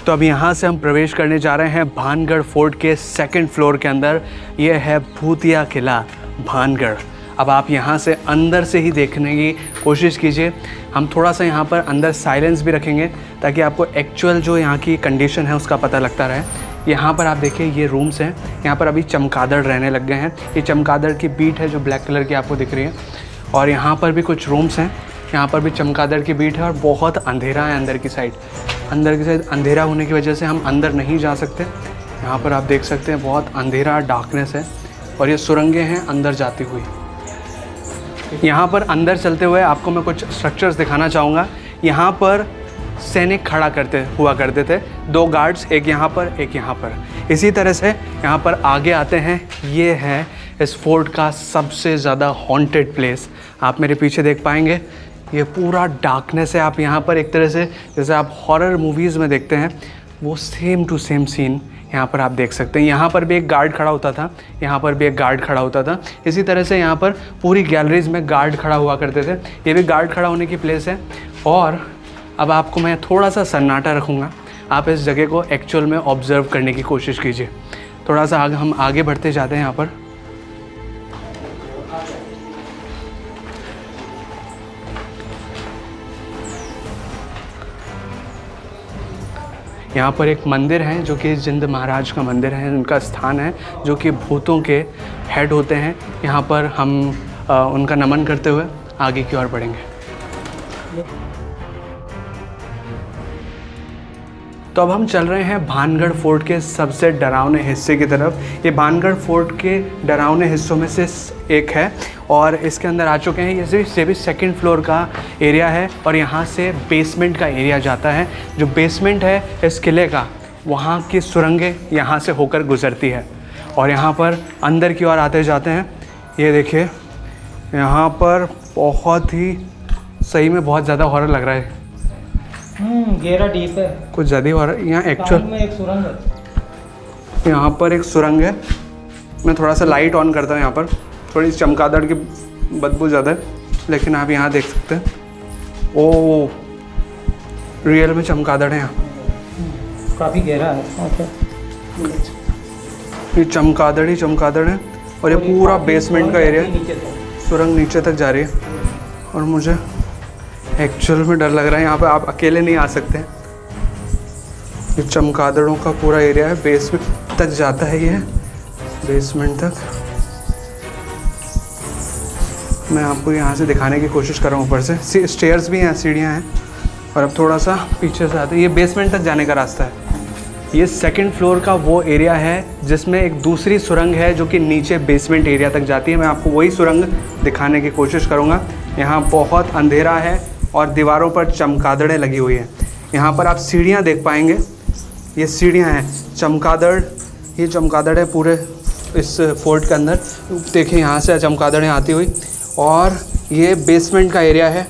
तो अब यहाँ से हम प्रवेश करने जा रहे हैं भानगढ़ फोर्ट के सेकंड फ्लोर के अंदर। ये है भूतिया किला भानगढ़। अब आप यहाँ से अंदर से ही देखने की कोशिश कीजिए। हम थोड़ा सा यहाँ पर अंदर साइलेंस भी रखेंगे ताकि आपको एक्चुअल जो यहाँ की कंडीशन है उसका पता लगता रहे। यहाँ पर आप देखिए ये रूम्स हैं, यहाँ पर अभी चमगादड़ रहने लग गए हैं। ये चमगादड़ की बीट है जो ब्लैक कलर की आपको दिख रही है, और यहाँ पर भी कुछ रूम्स हैं, यहाँ पर भी चमगादड़ की बीट है और बहुत अंधेरा है अंदर की साइड। अंदर की साइड अंधेरा होने की वजह से हम अंदर नहीं जा सकते। यहाँ पर आप देख सकते हैं बहुत अंधेरा डार्कनेस है, और ये सुरंगें हैं अंदर जाती हुई। यहाँ पर अंदर चलते हुए आपको मैं कुछ स्ट्रक्चर्स दिखाना चाहूँगा। यहाँ पर सैनिक खड़ा हुआ करते थे, 2 गार्ड्स, एक यहाँ पर एक यहाँ पर। इसी तरह से यहाँ पर आगे आते हैं, ये है इस फोर्ट का सबसे ज़्यादा हॉन्टेड प्लेस। आप मेरे पीछे देख पाएंगे ये पूरा डार्कनेस है। आप यहाँ पर एक तरह से जैसे आप हॉरर मूवीज़ में देखते हैं वो सेम टू सेम सीन यहाँ पर आप देख सकते हैं। यहाँ पर भी एक गार्ड खड़ा होता था, यहाँ पर भी एक गार्ड खड़ा होता था। इसी तरह से यहाँ पर पूरी गैलरीज में गार्ड खड़ा हुआ करते थे। ये भी गार्ड खड़ा होने की प्लेस है। और अब आपको मैं थोड़ा सा सन्नाटा रखूँगा, आप इस जगह को एक्चुअल में ऑब्ज़र्व करने की कोशिश कीजिए। थोड़ा सा हम आगे बढ़ते जाते हैं। यहाँ पर एक मंदिर है जो कि जिंद महाराज का मंदिर है, उनका स्थान है जो कि भूतों के हेड होते हैं। यहाँ पर हम उनका नमन करते हुए आगे की ओर बढ़ेंगे। तो अब हम चल रहे हैं भानगढ़ फोर्ट के सबसे डरावने हिस्से की तरफ। ये भानगढ़ फोर्ट के डरावने हिस्सों में से एक है और इसके अंदर आ चुके हैं। ये भी सेकंड फ्लोर का एरिया है और यहाँ से बेसमेंट का एरिया जाता है। जो बेसमेंट है इस किले का, वहाँ की सुरंगें यहाँ से होकर गुजरती है और यहाँ पर अंदर की ओर आते जाते हैं। ये देखिए यहाँ पर बहुत ही सही में बहुत ज़्यादा हॉरर लग रहा है। गहरा डीप है, कुछ ज़्यादा हॉरर। यहाँ एक्चुअल में एक सुरंग है, यहाँ पर एक सुरंग है। मैं थोड़ा सा लाइट ऑन करता हूँ। यहाँ पर थोड़ी चमगादड़ की बदबू ज़्यादा है, लेकिन आप यहाँ देख सकते हैं ओ रियल में चमगादड़ है। यहाँ काफ़ी गहरा है। ये चमगादड़ ही चमगादड़ है और ये पूरा बेसमेंट का एरिया है। सुरंग नीचे तक जा रही है और मुझे एक्चुअल में डर लग रहा है। यहाँ पे आप अकेले नहीं आ सकते। ये चमगादड़ों का पूरा एरिया है, बेसमेंट तक जाता है। ये बेसमेंट तक मैं आपको यहाँ से दिखाने की कोशिश कर रहा हूँ। ऊपर से स्टेयर्स भी हैं, सीढ़ियाँ हैं। और अब थोड़ा सा पीछे से आते हैं, ये बेसमेंट तक जाने का रास्ता है। ये सेकंड फ्लोर का वो एरिया है जिसमें एक दूसरी सुरंग है जो कि नीचे बेसमेंट एरिया तक जाती है। मैं आपको वही सुरंग दिखाने की कोशिश करूँगा। यहाँ बहुत अंधेरा है और दीवारों पर चमगादड़ें लगी हुई हैं। यहाँ पर आप सीढ़ियाँ देख पाएंगे, ये सीढ़ियाँ हैं चमगादड़। ये चमगादड़ है पूरे इस फोर्ट के अंदर। देखिए यहाँ से चमगादड़ें आती हुई। और ये बेसमेंट का एरिया है।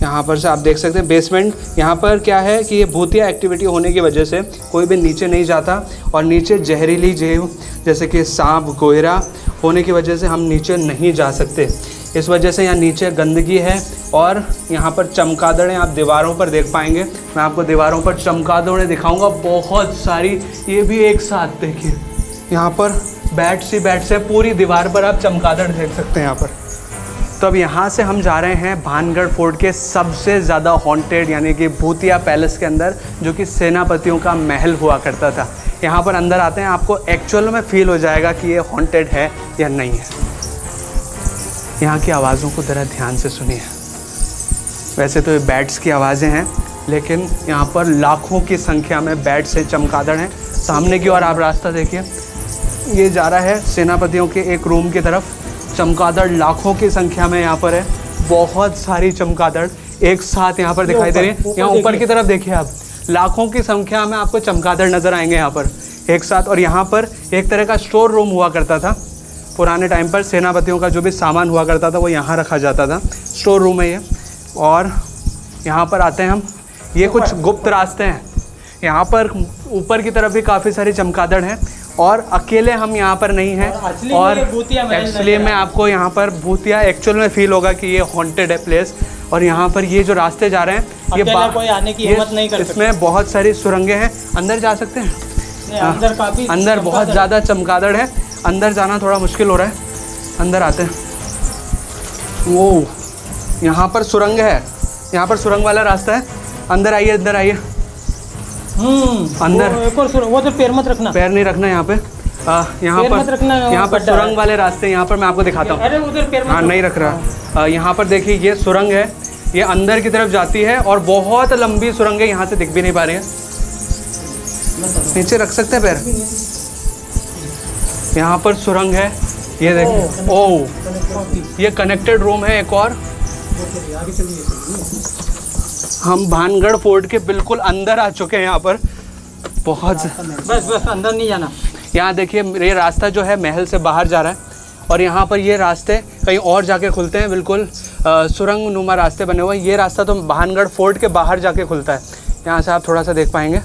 यहाँ पर से आप देख सकते हैं बेसमेंट। यहाँ पर क्या है कि ये भूतिया एक्टिविटी होने की वजह से कोई भी नीचे नहीं जाता और नीचे जहरीली जीव जैसे कि सांप गोयरा होने की वजह से हम नीचे नहीं जा सकते। इस वजह से यहाँ नीचे गंदगी है और यहाँ पर चमगादड़ें आप दीवारों पर देख पाएंगे। मैं आपको दीवारों पर चमगादड़ें दिखाऊंगा बहुत सारी। ये भी एक साथ देखिए, यहाँ पर बैट से पूरी दीवार पर आप चमगादड़ देख सकते हैं यहाँ पर। तो अब यहाँ से हम जा रहे हैं भानगढ़ फोर्ट के सबसे ज़्यादा हॉन्टेड यानी कि भूतिया पैलेस के अंदर, जो कि सेनापतियों का महल हुआ करता था। यहाँ पर अंदर आते हैं, आपको एक्चुअल में फील हो जाएगा कि ये हॉन्टेड है या नहीं है। यहाँ की आवाज़ों को ज़रा ध्यान से सुनिए। वैसे तो ये बैट्स की आवाज़ें हैं, लेकिन यहाँ पर लाखों की संख्या में बैट्स हैं, चमगादड़ हैं। सामने की ओर आप रास्ता देखिए, ये जा रहा है सेनापतियों के एक रूम की तरफ। चमगादड़ लाखों की संख्या में यहाँ पर है, बहुत सारी चमगादड़ एक साथ यहाँ पर दिखाई दे रही है। यहाँ ऊपर की तरफ देखिए आप, लाखों की संख्या में आपको चमगादड़ नज़र आएंगे यहाँ पर एक साथ। और यहाँ पर एक तरह का स्टोर रूम हुआ करता था पुराने टाइम पर, सेनापतियों का जो भी सामान हुआ करता था वो यहाँ रखा जाता था, स्टोर रूम है ये। और यहाँ पर आते हैं हम, ये कुछ गुप्त रास्ते हैं। यहाँ पर ऊपर की तरफ भी काफ़ी सारी चमगादड़ हैं और अकेले हम यहाँ पर नहीं हैं। और एक्चुअली में आपको यहाँ पर भूतिया एक्चुअल में फील होगा कि ये हॉन्टेड है प्लेस। और यहाँ पर ये जो रास्ते जा रहे हैं, ये कोई आने की हिम्मत नहीं कर सकता। इसमें बहुत सारी सुरंगें हैं, अंदर जा सकते हैं। अंदर काफी अंदर बहुत ज़्यादा चमगादड़ है, अंदर जाना थोड़ा मुश्किल हो रहा है। अंदर आते हैं। वो यहाँ पर सुरंग है, यहाँ पर सुरंग वाला रास्ता है। अंदर आइए, अंदर आइए। अंदर वो तो पैर मत रखना, पैर नहीं रखना यहाँ पे। यहाँ पर सुरंग वाले रास्ते, यहाँ पर मैं आपको दिखाता हूँ। अरे उधर पैर मत हाँ, नहीं रख रहा। यहाँ पर देखिए, ये सुरंग है, ये अंदर की तरफ जाती है और बहुत लंबी सुरंग है, यहाँ से दिख भी नहीं पा रही है। नीचे रख सकते हैं पैर। यहाँ पर सुरंग है, ये देखिए। ओह, ये कनेक्टेड रूम है एक और। हम भानगढ़ फोर्ट के बिल्कुल अंदर आ चुके हैं। यहाँ पर बहुत, बस अंदर नहीं जाना। यहाँ देखिए, ये रास्ता जो है महल से बाहर जा रहा है और यहाँ पर ये रास्ते कहीं और जाके खुलते हैं, बिल्कुल सुरंग नुमा रास्ते बने हुए हैं। ये रास्ता तो भानगढ़ फोर्ट के बाहर जाके खुलता है। यहाँ से आप थोड़ा सा देख पाएंगे।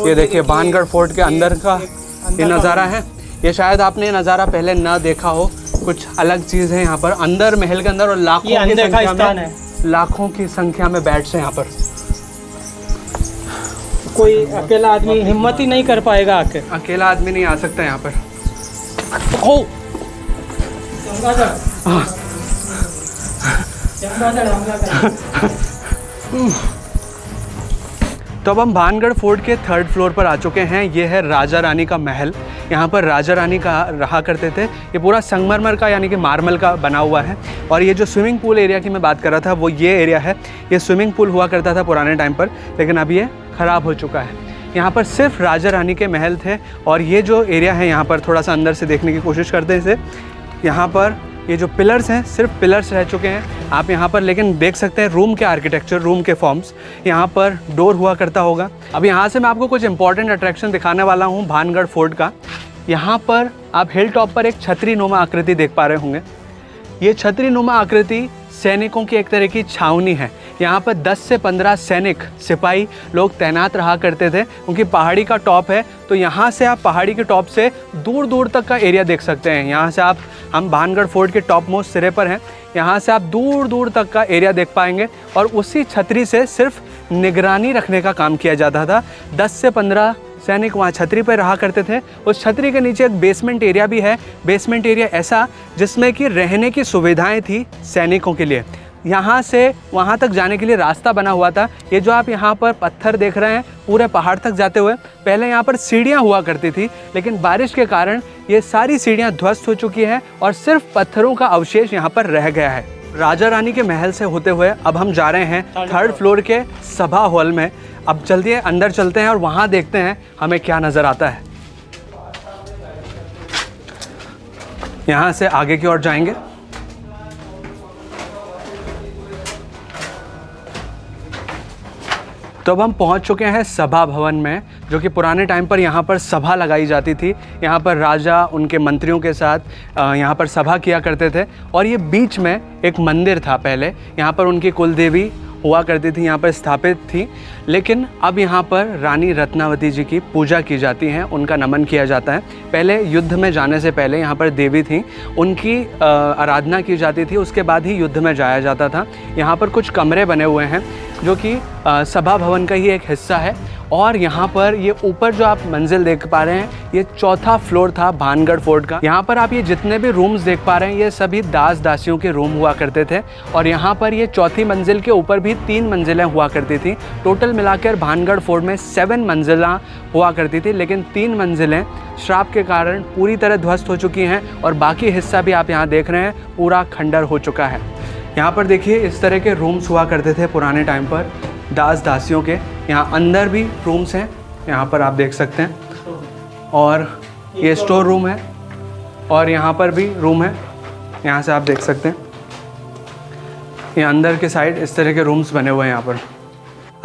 ये देखिए भानगढ़ फोर्ट के अंदर का ये नज़ारा है। ये शायद आपने ये नज़ारा पहले ना देखा हो, कुछ अलग चीज़ है यहाँ पर अंदर महल के अंदर। और लाखों की संख्या में बैट्स हैं यहाँ पर। कोई अकेला आदमी हिम्मत ही नहीं कर पाएगा आके, अकेला आदमी नहीं आ सकता यहाँ पर। ओ तो अब हम भानगढ़ फोर्ट के 3rd फ्लोर पर आ चुके हैं। ये है राजा रानी का महल। यहाँ पर राजा रानी का रहा करते थे। ये पूरा संगमरमर का यानी कि मार्बल का बना हुआ है। और ये जो स्विमिंग पूल एरिया की मैं बात कर रहा था, वो ये एरिया है। ये स्विमिंग पूल हुआ करता था पुराने टाइम पर, लेकिन अब ये ख़राब हो चुका है। यहाँ पर सिर्फ राजा रानी के महल थे। और ये जो एरिया है, यहाँ पर थोड़ा सा अंदर से देखने की कोशिश करते हैं इसे। यहाँ पर ये जो पिलर्स हैं, सिर्फ पिलर्स रह चुके हैं आप यहाँ पर, लेकिन देख सकते हैं रूम के आर्किटेक्चर, रूम के फॉर्म्स। यहाँ पर डोर हुआ करता होगा। अब यहाँ से मैं आपको कुछ इंपॉर्टेंट अट्रैक्शन दिखाने वाला हूँ भानगढ़ फोर्ट का। यहाँ पर आप हिल टॉप पर एक छतरी नुमा आकृति देख पा रहे होंगे। ये छतरी नुमा आकृति सैनिकों की एक तरह की छावनी है। यहाँ पर 10 से 15 सैनिक सिपाही लोग तैनात रहा करते थे, क्योंकि पहाड़ी का टॉप है। तो यहाँ से आप पहाड़ी के टॉप से दूर दूर तक का एरिया देख सकते हैं। यहाँ से हम भानगढ़ फोर्ट के टॉप मोस्ट सिरे पर हैं। यहाँ से आप दूर दूर तक का एरिया देख पाएंगे। और उसी छतरी से सिर्फ निगरानी रखने का काम किया जाता था। 10 से 15 सैनिक वहाँ छतरी पर रहा करते थे। उस छतरी के नीचे एक बेसमेंट एरिया भी है। बेसमेंट एरिया ऐसा जिसमें कि रहने की सुविधाएं थी सैनिकों के लिए। यहाँ से वहाँ तक जाने के लिए रास्ता बना हुआ था। ये जो आप यहाँ पर पत्थर देख रहे हैं पूरे पहाड़ तक जाते हुए, पहले यहाँ पर सीढ़ियाँ हुआ करती थी, लेकिन बारिश के कारण ये सारी सीढ़ियाँ ध्वस्त हो चुकी हैं और सिर्फ पत्थरों का अवशेष यहाँ पर रह गया है। राजा रानी के महल से होते हुए अब हम जा रहे हैं 3rd फ्लोर के सभा हॉल में। अब जल्दी अंदर चलते हैं और वहाँ देखते हैं हमें क्या नज़र आता है। यहाँ से आगे की ओर जाएंगे। तो अब हम पहुंच चुके हैं सभा भवन में, जो कि पुराने टाइम पर यहाँ पर सभा लगाई जाती थी। यहाँ पर राजा उनके मंत्रियों के साथ यहाँ पर सभा किया करते थे। और ये बीच में एक मंदिर था पहले, यहाँ पर उनकी कुल देवी हुआ करती थी, यहाँ पर स्थापित थी। लेकिन अब यहाँ पर रानी रत्नावती जी की पूजा की जाती है, उनका नमन किया जाता है। पहले युद्ध में जाने से पहले यहाँ पर देवी थी, उनकी आराधना की जाती थी, उसके बाद ही युद्ध में जाया जाता था। यहाँ पर कुछ कमरे बने हुए हैं जो कि सभा भवन का ही एक हिस्सा है। और यहाँ पर ये ऊपर जो आप मंजिल देख पा रहे हैं, ये 4था फ्लोर था भानगढ़ फोर्ट का। यहाँ पर आप ये जितने भी रूम्स देख पा रहे हैं, ये सभी दास दासियों के रूम हुआ करते थे। और यहाँ पर ये 4थी मंजिल के ऊपर भी 3 मंजिलें हुआ करती थी। टोटल मिलाकर भानगढ़ फोर्ट में 7 मंजिला हुआ करती थी, लेकिन 3 मंजिलें श्राप के कारण पूरी तरह ध्वस्त हो चुकी हैं। और बाकी हिस्सा भी आप यहाँ देख रहे हैं पूरा खंडर हो चुका है। यहाँ पर देखिए इस तरह के रूम्स हुआ करते थे पुराने टाइम पर दास दासियों के। यहाँ अंदर भी रूम्स हैं, यहाँ पर आप देख सकते हैं। और ये स्टोर रूम है और यहाँ पर भी रूम है, यहाँ से आप देख सकते हैं। ये अंदर के साइड इस तरह के रूम्स बने हुए हैं यहाँ पर।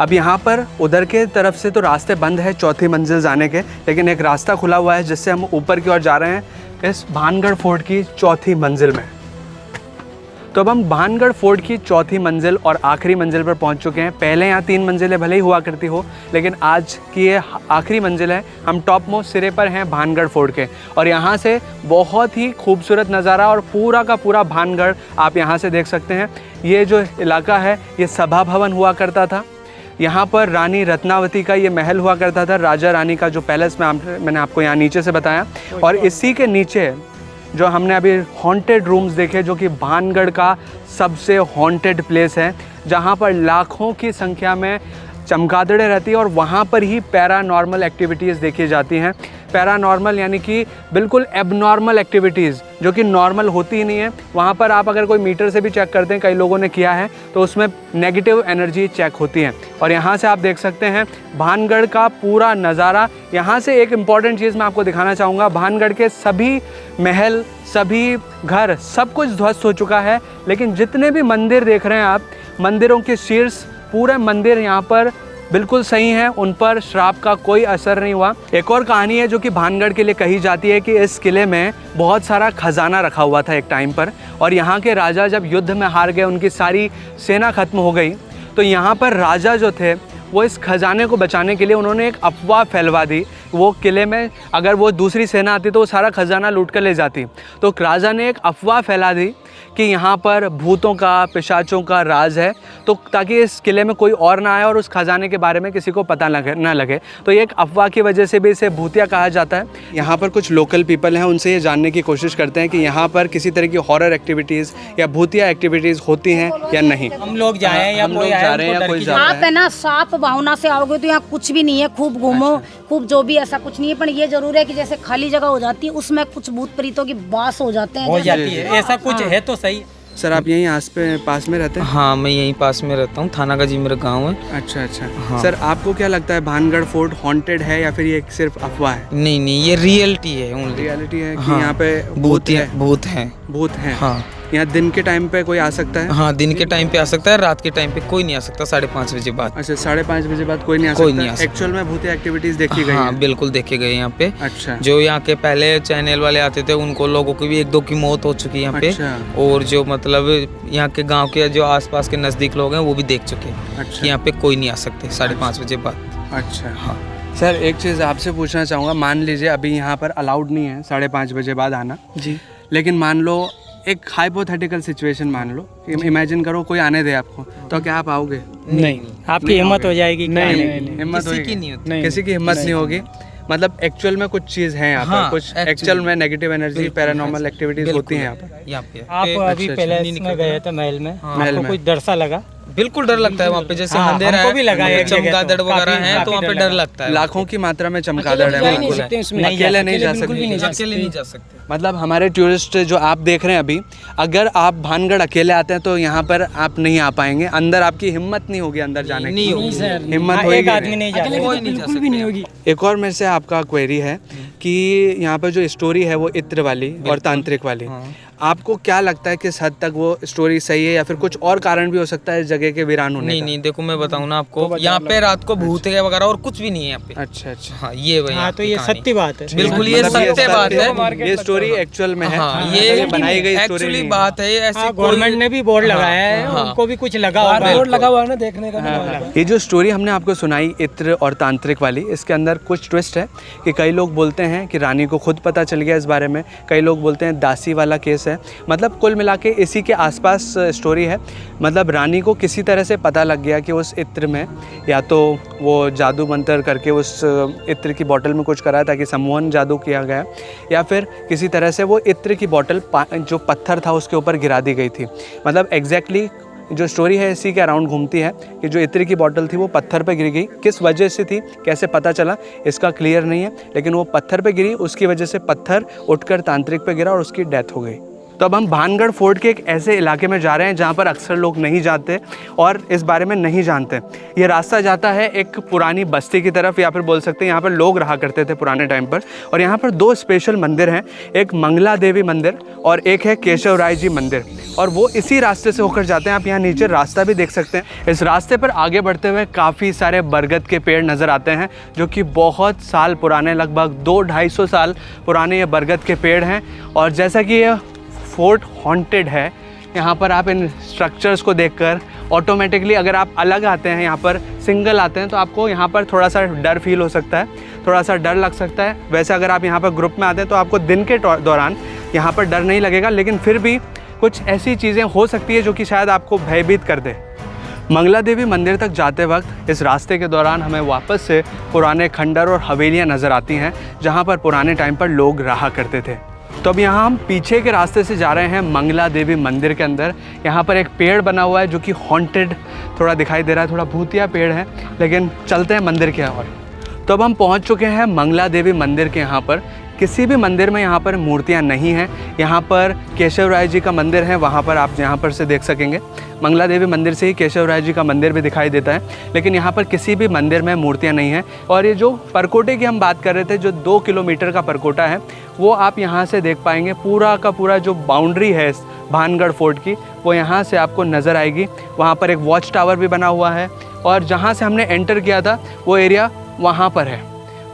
अब यहाँ पर उधर के तरफ से तो रास्ते बंद है चौथी मंजिल जाने के, लेकिन एक रास्ता खुला हुआ है जिससे हम ऊपर की ओर जा रहे हैं इस भानगढ़ फोर्ट की चौथी मंजिल में। तो अब हम भानगढ़ फोर्ट की चौथी मंजिल और आखिरी मंजिल पर पहुंच चुके हैं। पहले यहाँ 3 मंजिलें भले ही हुआ करती हो, लेकिन आज की ये आखिरी मंजिल है। हम टॉप मोस्ट सिरे पर हैं भानगढ़ फोर्ट के, और यहाँ से बहुत ही खूबसूरत नज़ारा और पूरा का पूरा भानगढ़ आप यहाँ से देख सकते हैं। ये जो इलाका है ये सभा भवन हुआ करता था। यहाँ पर रानी रत्नावती का ये महल हुआ करता था, राजा रानी का जो पैलेस मैंने आपको यहाँ नीचे से बताया। और इसी के नीचे जो हमने अभी हॉन्टेड रूम्स देखे, जो कि भानगढ़ का सबसे हॉन्टेड प्लेस है, जहाँ पर लाखों की संख्या में चमगादड़ें रहती है और वहाँ पर ही पैरानॉर्मल एक्टिविटीज़ देखी जाती हैं। पैरानॉर्मल यानी कि बिल्कुल एबनॉर्मल एक्टिविटीज़ जो कि नॉर्मल होती ही नहीं है। वहाँ पर आप अगर कोई मीटर से भी चेक करते हैं, कई लोगों ने किया है, तो उसमें नेगेटिव एनर्जी चेक होती है। और यहाँ से आप देख सकते हैं भानगढ़ का पूरा नज़ारा। यहाँ से एक इम्पॉर्टेंट चीज़ मैं आपको दिखाना चाहूँगा, भानगढ़ के सभी महल, सभी घर, सब कुछ ध्वस्त हो चुका है, लेकिन जितने भी मंदिर देख रहे हैं आप, मंदिरों के शीर्ष, पूरे मंदिर यहाँ पर बिल्कुल सही हैं, उन पर श्राप का कोई असर नहीं हुआ। एक और कहानी है जो कि भानगढ़ के लिए कही जाती है कि इस किले में बहुत सारा खजाना रखा हुआ था एक टाइम पर, और यहाँ के राजा जब युद्ध में हार गए, उनकी सारी सेना खत्म हो गई, तो यहाँ पर राजा जो थे वो इस खजाने को बचाने के लिए उन्होंने एक अफवाह फैलवा दी। वो किले में अगर वो दूसरी सेना आती तो वो सारा खजाना लूट कर ले जाती। तो राजा ने एक अफवाह फैला दी कि यहाँ पर भूतों का, पिशाचों का राज है, तो ताकि इस किले में कोई और ना आए और उस खजाने के बारे में किसी को पता ना लगे। तो ये एक अफवाह की वजह से भी इसे भूतिया कहा जाता है। यहाँ पर कुछ लोकल पीपल हैं, उनसे ये जानने की कोशिश करते हैं कि यहाँ पर किसी तरह की हॉरर एक्टिविटीज़ या भूतिया एक्टिविटीज़ होती हैं या नहीं। हम लोग जाएं या हम लोग कोई जा रहे हैं या कोई जा रहा आप है ना साफ भावना से आओगे तो यहाँ कुछ भी नहीं है, खूब घूमो, खूब जो भी, ऐसा कुछ नहीं है। पर ये जरूर है कि जैसे खाली जगह हो जाती है उसमें कुछ भूत प्रीतों की बास हो जाते हैं, हो जाती है, ऐसा कुछ है तो सही। सर आप यहीं पास में रहते हैं? हाँ, मैं यहीं पास में रहता हूँ, थाना गाजी मेरा गांव है। अच्छा अच्छा। हाँ। सर आपको क्या लगता है भानगढ़ फोर्ट हॉन्टेड है या फिर ये सिर्फ अफवाह है? नहीं नहीं, ये रियलिटी है, ओनली रियलिटी है कि हाँ, यहाँ पे भूत है? भूत हैं। भूत हैं। हाँ, यहाँ दिन के टाइम पे कोई आ सकता है? हाँ, दिन के टाइम पे आ सकता है, रात के टाइम पे कोई नहीं आ सकता। 5:30 बजे बाद। अच्छा, 5:30 बजे बाद कोई नहीं आ कोई सकता? नहीं आ सकता। एक्चुअल में भूतिया एक्टिविटीज देखी गई हाँ, हैं? बिल्कुल देखे गए यहाँ पे। अच्छा। जो यहाँ के पहले चैनल वाले आते थे उनको, लोगों की भी 1-2 की मौत हो चुकी है यहाँ पे। अच्छा। और जो मतलब यहाँ के गाँव के जो आसपास के नज़दीक लोग हैं वो भी देख चुके हैं। अच्छा। कि यहाँ पे कोई नहीं आ सकते 5:30 बजे बाद। अच्छा। हाँ सर एक चीज़ आपसे पूछना चाहूँगा, मान लीजिए अभी यहाँ पर अलाउड नहीं है 5:30 बजे बाद आना जी, लेकिन मान लो एक हाइपोथेटिकल सिचुएशन मान लो, इमेजिन करो कोई आने दे आपको, तो क्या आप आओगे? नहीं, आपकी हिम्मत हो जाएगी? नहीं, हिम्मत किसी की नहीं होती। किसी की हिम्मत नहीं होगी। मतलब एक्चुअल में कुछ चीज़ है यहाँ पर, हाँ, कुछ एक्चुअल में नेगेटिव एनर्जी, पैरानॉर्मल एक्टिविटीज होती हैं यहाँ पर। यहाँ पे आप अभी अच्छा, पैलेस में गए थे, महल में, महल आपको में। कुछ डर सा लगा? बिल्कुल डर लगता है वहाँ पे, जैसे हाँ, अंधेरा हमको भी लगा है, एक जगह तो चमगादड़ वगैरह काफी- हैं तो वहाँ पे काफी डर डर लगता है। लाखों की मात्रा में चमगादड़ है, नहीं बिल्कुल सकते है। उसमें। अकेले नहीं जा सकते। अकेले नहीं जा सकते। मतलब हमारे टूरिस्ट जो आप देख रहे हैं अभी, अगर आप भानगढ़ अकेले आते हैं तो यहाँ पर आप नहीं आ पाएंगे, अंदर आपकी हिम्मत नहीं होगी अंदर जाने की। नहीं होगी। हिम्मत हाँ, होगी एक आदमी नहीं जा सकता। कोई नहीं जा सकता। एक और मेरे से आपका क्वेरी है कि यहाँ पर जो स्टोरी है वो इत्र वाली और तांत्रिक वाली, आपको क्या लगता है किस हद तक वो स्टोरी सही है या फिर कुछ और कारण भी हो सकता है इस जगह के वीरान होने नहीं का? नहीं, देखो मैं बताऊँ ना आपको, यहाँ पे रात को भूत है वगैरह और कुछ भी नहीं है यहाँ पे। अच्छा अच्छा। हाँ, ये वही हाँ, तो ये सत्य बात है। बिल्कुल ये मतलब सत्य बात है। ये स्टोरी एक्चुअल में है। हाँ, ये ये बनाई गई स्टोरी एक्चुअली नहीं बात है। ऐसी गवर्नमेंट ने भी बोर्ड लगाया है, हाँ। उनको भी कुछ लगा होगा। बोर्ड लगा हुआ है ना, देखने का। ये जो स्टोरी हमने आपको सुनाई इत्र और तांत्रिक वाली, इसके अंदर कुछ ट्विस्ट है कि कई लोग बोलते हैं कि रानी को खुद पता चल गया इस बारे में, कई लोग बोलते हैं दासी वाला केस है। मतलब कुल मिला के इसी के आसपास स्टोरी है। मतलब रानी को किसी तरह से पता लग गया कि उस इत्र में या तो वो जादू मंत्र करके उस इत्र की बोतल में कुछ करा ताकि सम्मोहन जादू किया गया, या फिर किसी तरह से वो इत्र की बोतल जो पत्थर था उसके ऊपर गिरा दी गई थी। मतलब एग्जैक्टली जो स्टोरी है इसी के अराउंड घूमती है कि जो इत्र की बोतल थी वो पत्थर पे गिर गई। किस वजह से थी, कैसे पता चला, इसका क्लियर नहीं है, लेकिन वो पत्थर पे गिरी, उसकी वजह से पत्थर उठकर तांत्रिक पे गिरा और उसकी डेथ हो गई। तो अब हम भानगढ़ फोर्ट के एक ऐसे इलाके में जा रहे हैं जहाँ पर अक्सर लोग नहीं जाते और इस बारे में नहीं जानते। ये रास्ता जाता है एक पुरानी बस्ती की तरफ, या फिर बोल सकते हैं यहाँ पर लोग रहा करते थे पुराने टाइम पर। और यहाँ पर 2 स्पेशल मंदिर हैं, एक मंगला देवी मंदिर और एक है केशव राय जी मंदिर, और वो इसी रास्ते से होकर जाते हैं। आप यहाँ नीचे रास्ता भी देख सकते हैं। इस रास्ते पर आगे बढ़ते हुए काफ़ी सारे बरगद के पेड़ नज़र आते हैं जो कि बहुत साल पुराने, लगभग 200-250 साल पुराने ये बरगद के पेड़ हैं। और जैसा कि ये फोर्ट हॉन्टेड है, यहाँ पर आप इन स्ट्रक्चर्स को देखकर ऑटोमेटिकली, अगर आप अलग आते हैं यहाँ पर सिंगल आते हैं तो आपको यहाँ पर थोड़ा सा डर फील हो सकता है, थोड़ा सा डर लग सकता है। वैसे अगर आप यहाँ पर ग्रुप में आते हैं तो आपको दिन के दौरान यहाँ पर डर नहीं लगेगा, लेकिन फिर भी कुछ ऐसी चीज़ें हो सकती है जो कि शायद आपको भयभीत कर दे। मंगला देवी मंदिर तक जाते वक्त इस रास्ते के दौरान हमें वापस से पुराने खंडर और हवेलियाँ नज़र आती हैं जहाँ पर पुराने टाइम पर लोग रहा करते थे। तो अब यहाँ हम पीछे के रास्ते से जा रहे हैं मंगला देवी मंदिर के अंदर। यहाँ पर एक पेड़ बना हुआ है जो कि हॉन्टेड थोड़ा दिखाई दे रहा है, थोड़ा भूतिया पेड़ है, लेकिन चलते हैं मंदिर के और। तो अब हम पहुँच चुके हैं मंगला देवी मंदिर के यहाँ पर। किसी भी मंदिर में यहाँ पर मूर्तियाँ नहीं हैं। यहाँ पर केशव राय जी का मंदिर है, वहाँ पर आप यहाँ पर से देख सकेंगे। मंगला देवी मंदिर से ही केशव राय जी का मंदिर भी दिखाई देता है, लेकिन यहाँ पर किसी भी मंदिर में मूर्तियाँ नहीं हैं। और ये जो परकोटे की हम बात कर रहे थे, जो 2 किलोमीटर का परकोटा है, वो आप यहाँ से देख पाएंगे। पूरा का पूरा जो बाउंड्री है इस भानगढ़ फोर्ट की, वो यहाँ से आपको नज़र आएगी। वहाँ पर एक वॉच टावर भी बना हुआ है, और जहाँ से हमने एंटर किया था वो एरिया वहाँ पर है।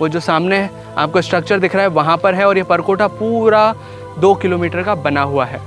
वो जो सामने आपको स्ट्रक्चर दिख रहा है वहाँ पर है, और ये परकोटा पूरा 2 किलोमीटर का बना हुआ है।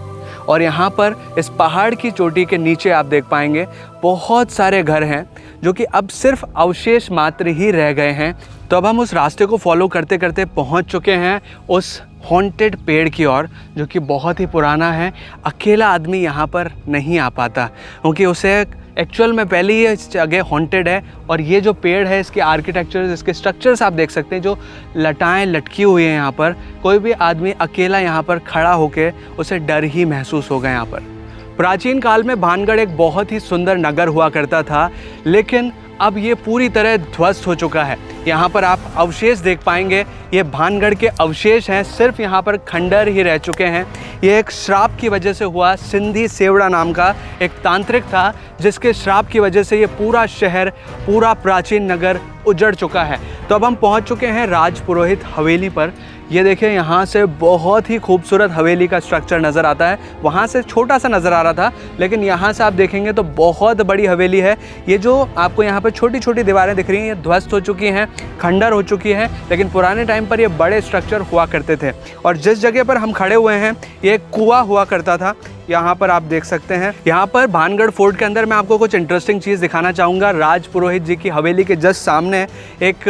और यहाँ पर इस पहाड़ की चोटी के नीचे आप देख पाएंगे बहुत सारे घर हैं जो कि अब सिर्फ अवशेष मात्र ही रह गए हैं। तो अब हम उस रास्ते को फॉलो करते करते पहुँच चुके हैं उस हॉन्टेड पेड़ की ओर, जो कि बहुत ही पुराना है। अकेला आदमी यहाँ पर नहीं आ पाता, क्योंकि उसे एक्चुअल में पहले ही ये जगह हॉन्टेड है। और ये जो पेड़ है, इसके आर्किटेक्चर, इसके स्ट्रक्चर्स आप देख सकते हैं, जो लटाएं लटकी हुई हैं यहाँ पर। कोई भी आदमी अकेला यहाँ पर खड़ा होकर उसे डर ही महसूस होगा। यहाँ पर प्राचीन काल में भानगढ़ एक बहुत ही सुंदर नगर हुआ करता था, लेकिन अब ये पूरी तरह ध्वस्त हो चुका है। यहाँ पर आप अवशेष देख पाएंगे, ये भानगढ़ के अवशेष हैं, सिर्फ यहाँ पर खंडर ही रह चुके हैं। ये एक श्राप की वजह से हुआ। सिंधी सेवड़ा नाम का एक तांत्रिक था, जिसके श्राप की वजह से ये पूरा शहर, पूरा प्राचीन नगर उजड़ चुका है। तो अब हम पहुँच चुके हैं राजपुरोहित हवेली पर। ये देखिए, यहाँ से बहुत ही खूबसूरत हवेली का स्ट्रक्चर नज़र आता है। वहाँ से छोटा सा नज़र आ रहा था, लेकिन यहाँ से आप देखेंगे तो बहुत बड़ी हवेली है। ये जो आपको यहाँ पर छोटी छोटी दीवारें दिख रही हैं, ये ध्वस्त हो चुकी हैं, खंडर हो चुकी हैं, लेकिन पुराने टाइम पर ये बड़े स्ट्रक्चर हुआ करते थे। और जिस जगह पर हम खड़े हुए हैं, ये कुआं हुआ करता था। यहाँ पर आप देख सकते हैं। यहाँ पर भानगढ़ फोर्ट के अंदर मैं आपको कुछ इंटरेस्टिंग चीज़ दिखाना चाहूँगा। राजपुरोहित जी की हवेली के जस्ट सामने एक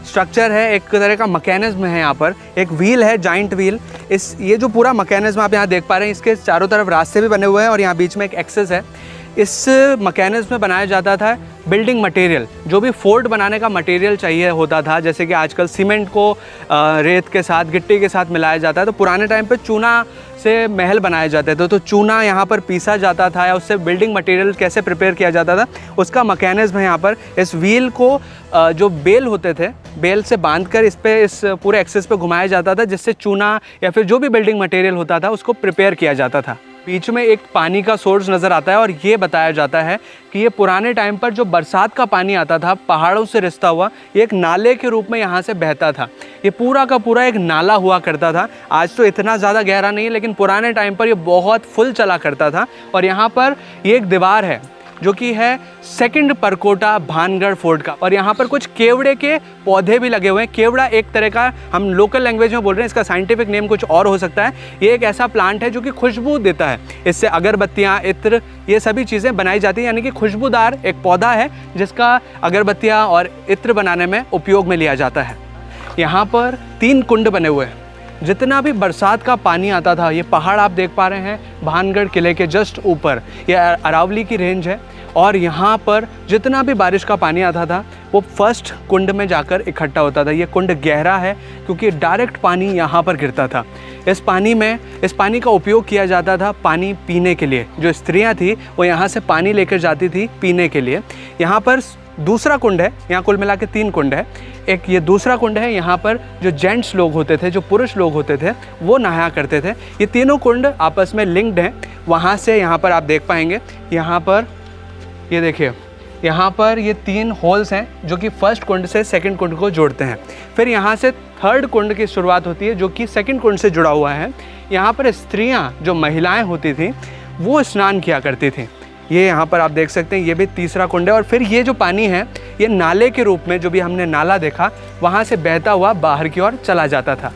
स्ट्रक्चर है, एक तरह का मैकेनिज्म है। यहाँ पर एक व्हील है, जाइंट व्हील। ये जो पूरा मैकेनिज्म आप यहाँ देख पा रहे हैं, इसके चारों तरफ रास्ते भी बने हुए हैं और यहाँ बीच में एक एक्सेस है। इस मैकेनिज्म में बनाया जाता था बिल्डिंग मटेरियल, जो भी फोर्ट बनाने का मटेरियल चाहिए होता था। जैसे कि आजकल सीमेंट को रेत के साथ, गिट्टी के साथ मिलाया जाता है, तो पुराने टाइम पे चूना से महल बनाए जाते थे। तो चूना यहाँ पर पीसा जाता था, या उससे बिल्डिंग मटेरियल कैसे प्रिपेयर किया जाता था, उसका मैकेनिज्म है यहाँ पर। इस व्हील को जो बेल होते थे, बेल से बांधकर इस पूरे एक्सेस पे घुमाया जाता था, जिससे चूना या फिर जो भी बिल्डिंग मटेरियल होता था उसको प्रिपेयर किया जाता था। बीच में एक पानी का सोर्स नज़र आता है, और ये बताया जाता है कि ये पुराने टाइम पर जो बरसात का पानी आता था पहाड़ों से रिसता हुआ, ये एक नाले के रूप में यहाँ से बहता था। ये पूरा का पूरा एक नाला हुआ करता था। आज तो इतना ज़्यादा गहरा नहीं है, लेकिन पुराने टाइम पर ये बहुत फुल चला करता था। और यहाँ पर ये एक दीवार है जो कि है सेकंड परकोटा भानगढ़ फोर्ट का, और यहाँ पर कुछ केवड़े के पौधे भी लगे हुए हैं। केवड़ा एक तरह का, हम लोकल लैंग्वेज में बोल रहे हैं, इसका साइंटिफिक नेम कुछ और हो सकता है। ये एक ऐसा प्लांट है जो कि खुशबू देता है। इससे अगरबत्तियाँ, इत्र, ये सभी चीज़ें बनाई जाती हैं। यानी कि खुशबूदार एक पौधा है जिसका अगरबत्तियाँ और इत्र बनाने में उपयोग में लिया जाता है। यहाँ पर 3 कुंड बने हुए हैं। जितना भी बरसात का पानी आता था, ये पहाड़ आप देख पा रहे हैं भानगढ़ किले के जस्ट ऊपर, ये अरावली की रेंज है, और यहाँ पर जितना भी बारिश का पानी आता था वो फर्स्ट कुंड में जाकर इकट्ठा होता था। ये कुंड गहरा है क्योंकि डायरेक्ट पानी यहाँ पर गिरता था। इस पानी का उपयोग किया जाता था पानी पीने के लिए। जो स्त्रियाँ थी वो यहाँ से पानी लेकर जाती थी पीने के लिए। यहाँ पर दूसरा कुंड है, यहाँ कुल मिला के 3 कुंड है। एक ये दूसरा कुंड है, यहाँ पर जो जेंट्स लोग होते थे, जो पुरुष लोग होते थे, वो नहाया करते थे। ये तीनों कुंड आपस में लिंक्ड हैं। वहाँ से यहाँ पर आप देख पाएंगे, यहाँ पर ये देखिए, यहाँ पर ये 3 होल्स हैं जो कि फर्स्ट कुंड से सेकंड कुंड को जोड़ते हैं। फिर यहाँ से थर्ड कुंड की शुरुआत होती है जो कि सेकंड कुंड से जुड़ा हुआ है। यहाँ पर स्त्रियाँ, जो महिलाएं होती थीं, वो स्नान किया करती थीं। ये यहाँ पर आप देख सकते हैं, ये भी तीसरा कुंड है। और फिर ये जो पानी है, ये नाले के रूप में, जो भी हमने नाला देखा, वहाँ से बहता हुआ बाहर की ओर चला जाता था।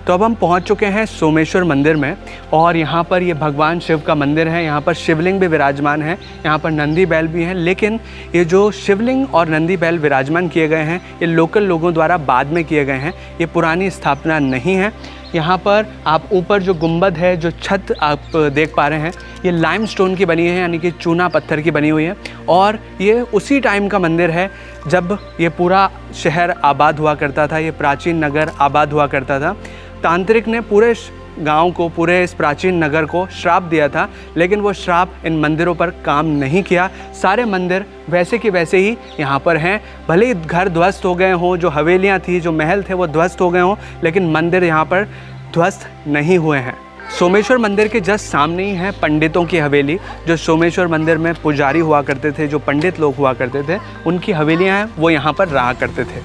तो अब हम पहुंच चुके हैं सोमेश्वर मंदिर में, और यहाँ पर ये भगवान शिव का मंदिर है। यहाँ पर शिवलिंग भी विराजमान है, यहाँ पर नंदी बैल भी हैं। लेकिन ये जो शिवलिंग और नंदी बैल विराजमान किए गए हैं, ये लोकल लोगों द्वारा बाद में किए गए हैं, ये पुरानी स्थापना नहीं है। यहाँ पर आप ऊपर जो गुंबद है, जो छत आप देख पा रहे हैं, ये लाइमस्टोन की बनी है, यानी कि चूना पत्थर की बनी हुई है। और ये उसी टाइम का मंदिर है जब ये पूरा शहर आबाद हुआ करता था, ये प्राचीन नगर आबाद हुआ करता था। तांत्रिक ने पूरे गांव को, पूरे इस प्राचीन नगर को श्राप दिया था, लेकिन वो श्राप इन मंदिरों पर काम नहीं किया। सारे मंदिर वैसे के वैसे ही यहाँ पर हैं। भले ही घर ध्वस्त हो गए हों, जो हवेलियाँ थी, जो महल थे, वो ध्वस्त हो गए हों, लेकिन मंदिर यहाँ पर ध्वस्त नहीं हुए हैं। सोमेश्वर मंदिर के जस्ट सामने ही है पंडितों की हवेली। जो सोमेश्वर मंदिर में पुजारी हुआ करते थे, जो पंडित लोग हुआ करते थे, उनकी हवेलियाँ हैं, वो यहाँ पर रहा करते थे।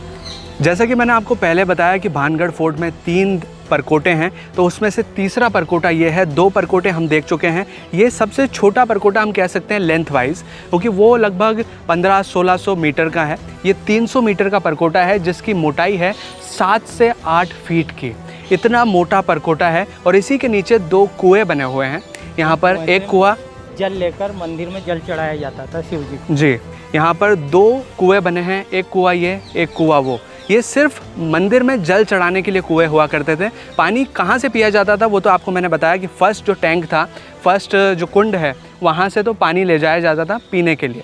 जैसा कि मैंने आपको पहले बताया कि भानगढ़ फोर्ट में 3 परकोटे हैं, तो उसमें से तीसरा परकोटा ये है। 2 परकोटे हम देख चुके हैं। ये सबसे छोटा परकोटा हम कह सकते हैं लेंथ वाइज, क्योंकि वो लगभग 1500-1600 मीटर का है। ये 300 मीटर का परकोटा है, जिसकी मोटाई है 7 से 8 फीट की। इतना मोटा परकोटा है। और इसी के नीचे 2 कुएँ बने हुए हैं। यहाँ पर एक कुआँ, जल लेकर मंदिर में जल चढ़ाया जाता था शिव जी को। जी, यहाँ पर 2 कुएँ बने हैं, एक कुआँ ये, एक कुआँ वो। ये सिर्फ मंदिर में जल चढ़ाने के लिए कुएँ हुआ करते थे। पानी कहाँ से पिया जाता था वो तो आपको मैंने बताया कि फर्स्ट जो टैंक था, फर्स्ट जो कुंड है, वहाँ से तो पानी ले जाया जाता था पीने के लिए।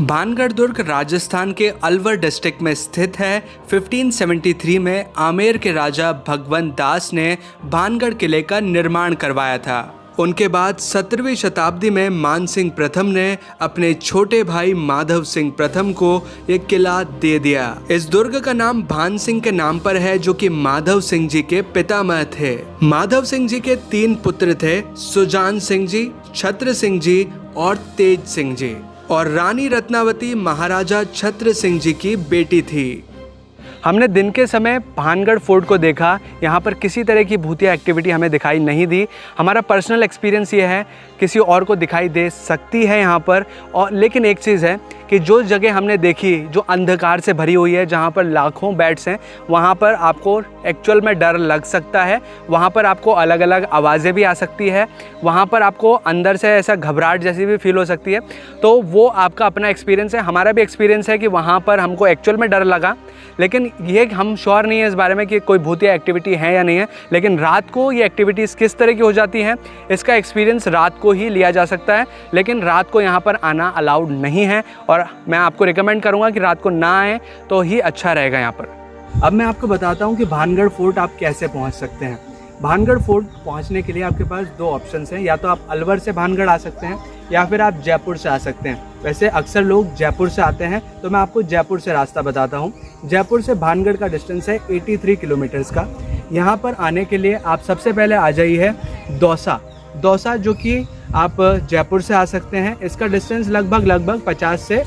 भानगढ़ दुर्ग राजस्थान के अलवर डिस्ट्रिक्ट में स्थित है। 1573 में आमेर के राजा भगवंत दास ने भानगढ़ किले का निर्माण करवाया था। उनके बाद 17वीं शताब्दी में मानसिंह प्रथम ने अपने छोटे भाई माधव सिंह प्रथम को एक किला दे दिया। इस दुर्ग का नाम भान सिंह के नाम पर है, जो कि माधव सिंह जी के पितामह थे। माधव सिंह जी के 3 पुत्र थे, सुजान सिंह जी, छत्र सिंह जी और तेज सिंह जी। और रानी रत्नावती महाराजा छत्र सिंह जी की बेटी थी। हमने दिन के समय भानगढ़ फोर्ट को देखा। यहाँ पर किसी तरह की भूतिया एक्टिविटी हमें दिखाई नहीं दी। हमारा पर्सनल एक्सपीरियंस ये है, किसी और को दिखाई दे सकती है यहाँ पर। और लेकिन एक चीज़ है कि जो जगह हमने देखी, जो अंधकार से भरी हुई है, जहाँ पर लाखों बैट्स हैं, वहाँ पर आपको एक्चुअल में डर लग सकता है। वहाँ पर आपको अलग अलग आवाज़ें भी आ सकती है। वहाँ पर आपको अंदर से ऐसा घबराहट जैसी भी फील हो सकती है। तो वो आपका अपना एक्सपीरियंस है। हमारा भी एक्सपीरियंस है कि वहाँ पर हमको एक्चुअल में डर लगा, लेकिन ये हम श्योर नहीं है इस बारे में कि कोई भूतिया एक्टिविटी है या नहीं है। लेकिन रात को ये एक्टिविटीज़ किस तरह की हो जाती हैं, इसका एक्सपीरियंस रात को ही लिया जा सकता है। लेकिन रात को यहाँ पर आना अलाउड नहीं है, और मैं आपको रिकमेंड करूँगा कि रात को ना आए तो ही अच्छा रहेगा यहाँ पर। अब मैं आपको बताता हूँ कि भानगढ़ फोर्ट आप कैसे पहुँच सकते हैं। भानगढ़ फोर्ट पहुँचने के लिए आपके पास 2 ऑप्शंस हैं। या तो आप अलवर से भानगढ़ आ सकते हैं, या फिर आप जयपुर से आ सकते हैं। वैसे अक्सर लोग जयपुर से आते हैं, तो मैं आपको जयपुर से रास्ता बताता हूँ। जयपुर से भानगढ़ का डिस्टेंस है 83 किलोमीटर्स का। यहाँ पर आने के लिए आप सबसे पहले आ जाइए दौसा, जो कि आप जयपुर से आ सकते हैं। इसका डिस्टेंस लगभग 50 से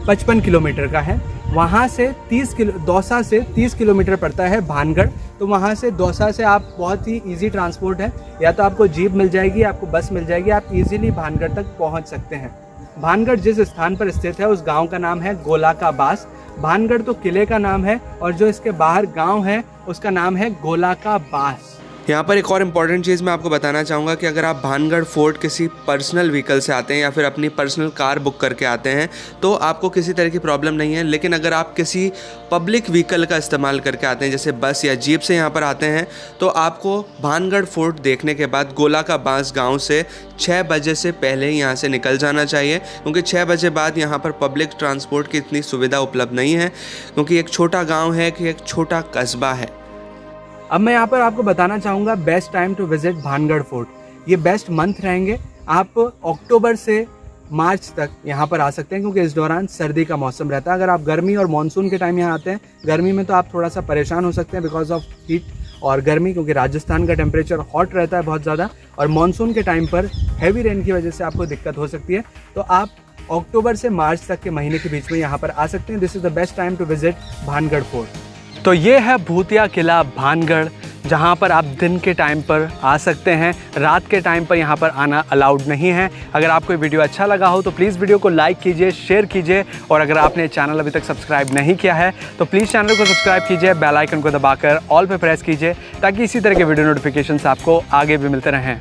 55 किलोमीटर का है। वहाँ से दौसा से 30 किलोमीटर पड़ता है भानगढ़। तो वहाँ से दौसा से आप बहुत ही इजी ट्रांसपोर्ट है, या तो आपको जीप मिल जाएगी, आपको बस मिल जाएगी, आप इजीली भानगढ़ तक पहुँच सकते हैं। भानगढ़ जिस स्थान पर स्थित है उस गांव का नाम है गोला का बास। भानगढ़ तो किले का नाम है, और जो इसके बाहर गांव है उसका नाम है गोला का बास। यहाँ पर एक और इम्पॉर्टेंट चीज़ मैं आपको बताना चाहूँगा कि अगर आप भानगढ़ फोर्ट किसी पर्सनल व्हीकल से आते हैं या फिर अपनी पर्सनल कार बुक करके आते हैं तो आपको किसी तरह की प्रॉब्लम नहीं है। लेकिन अगर आप किसी पब्लिक व्हीकल का इस्तेमाल करके आते हैं, जैसे बस या जीप से यहाँ पर आते हैं, तो आपको भानगढ़ फोर्ट देखने के बाद गोला का बांस गाँव से 6 बजे से पहले यहाँ से निकल जाना चाहिए, क्योंकि 6 बजे बाद यहाँ पर पब्लिक ट्रांसपोर्ट की इतनी सुविधा उपलब्ध नहीं है, क्योंकि एक छोटा गाँव है कि एक छोटा कस्बा है। अब मैं यहाँ पर आपको बताना चाहूँगा best time to visit Bhangarh fort. ये बेस्ट मंथ रहेंगे। आप अक्टूबर से मार्च तक यहाँ पर आ सकते हैं, क्योंकि इस दौरान सर्दी का मौसम रहता है। अगर आप गर्मी और मानसून के टाइम यहाँ आते हैं, गर्मी में तो आप थोड़ा सा परेशान हो सकते हैं बिकॉज ऑफ हीट और गर्मी, क्योंकि राजस्थान का टेम्परेचर हॉट रहता है बहुत ज़्यादा, और मानसून के टाइम पर हैवी रेन की वजह से आपको दिक्कत हो सकती है। तो आप अक्टूबर से मार्च तक के महीने के बीच में यहाँ पर आ सकते हैं। This is the best time to visit Bhangarh fort. तो ये है भूतिया किला भानगढ़, जहाँ पर आप दिन के टाइम पर आ सकते हैं, रात के टाइम पर यहाँ पर आना अलाउड नहीं है। अगर आपको ये वीडियो अच्छा लगा हो तो प्लीज़ वीडियो को लाइक कीजिए, शेयर कीजिए, और अगर आपने चैनल अभी तक सब्सक्राइब नहीं किया है तो प्लीज़ चैनल को सब्सक्राइब कीजिए, बेल आइकन को दबाकर ऑल पे प्रेस कीजिए, ताकि इसी तरह के वीडियो नोटिफिकेशंस आपको आगे भी मिलते रहें।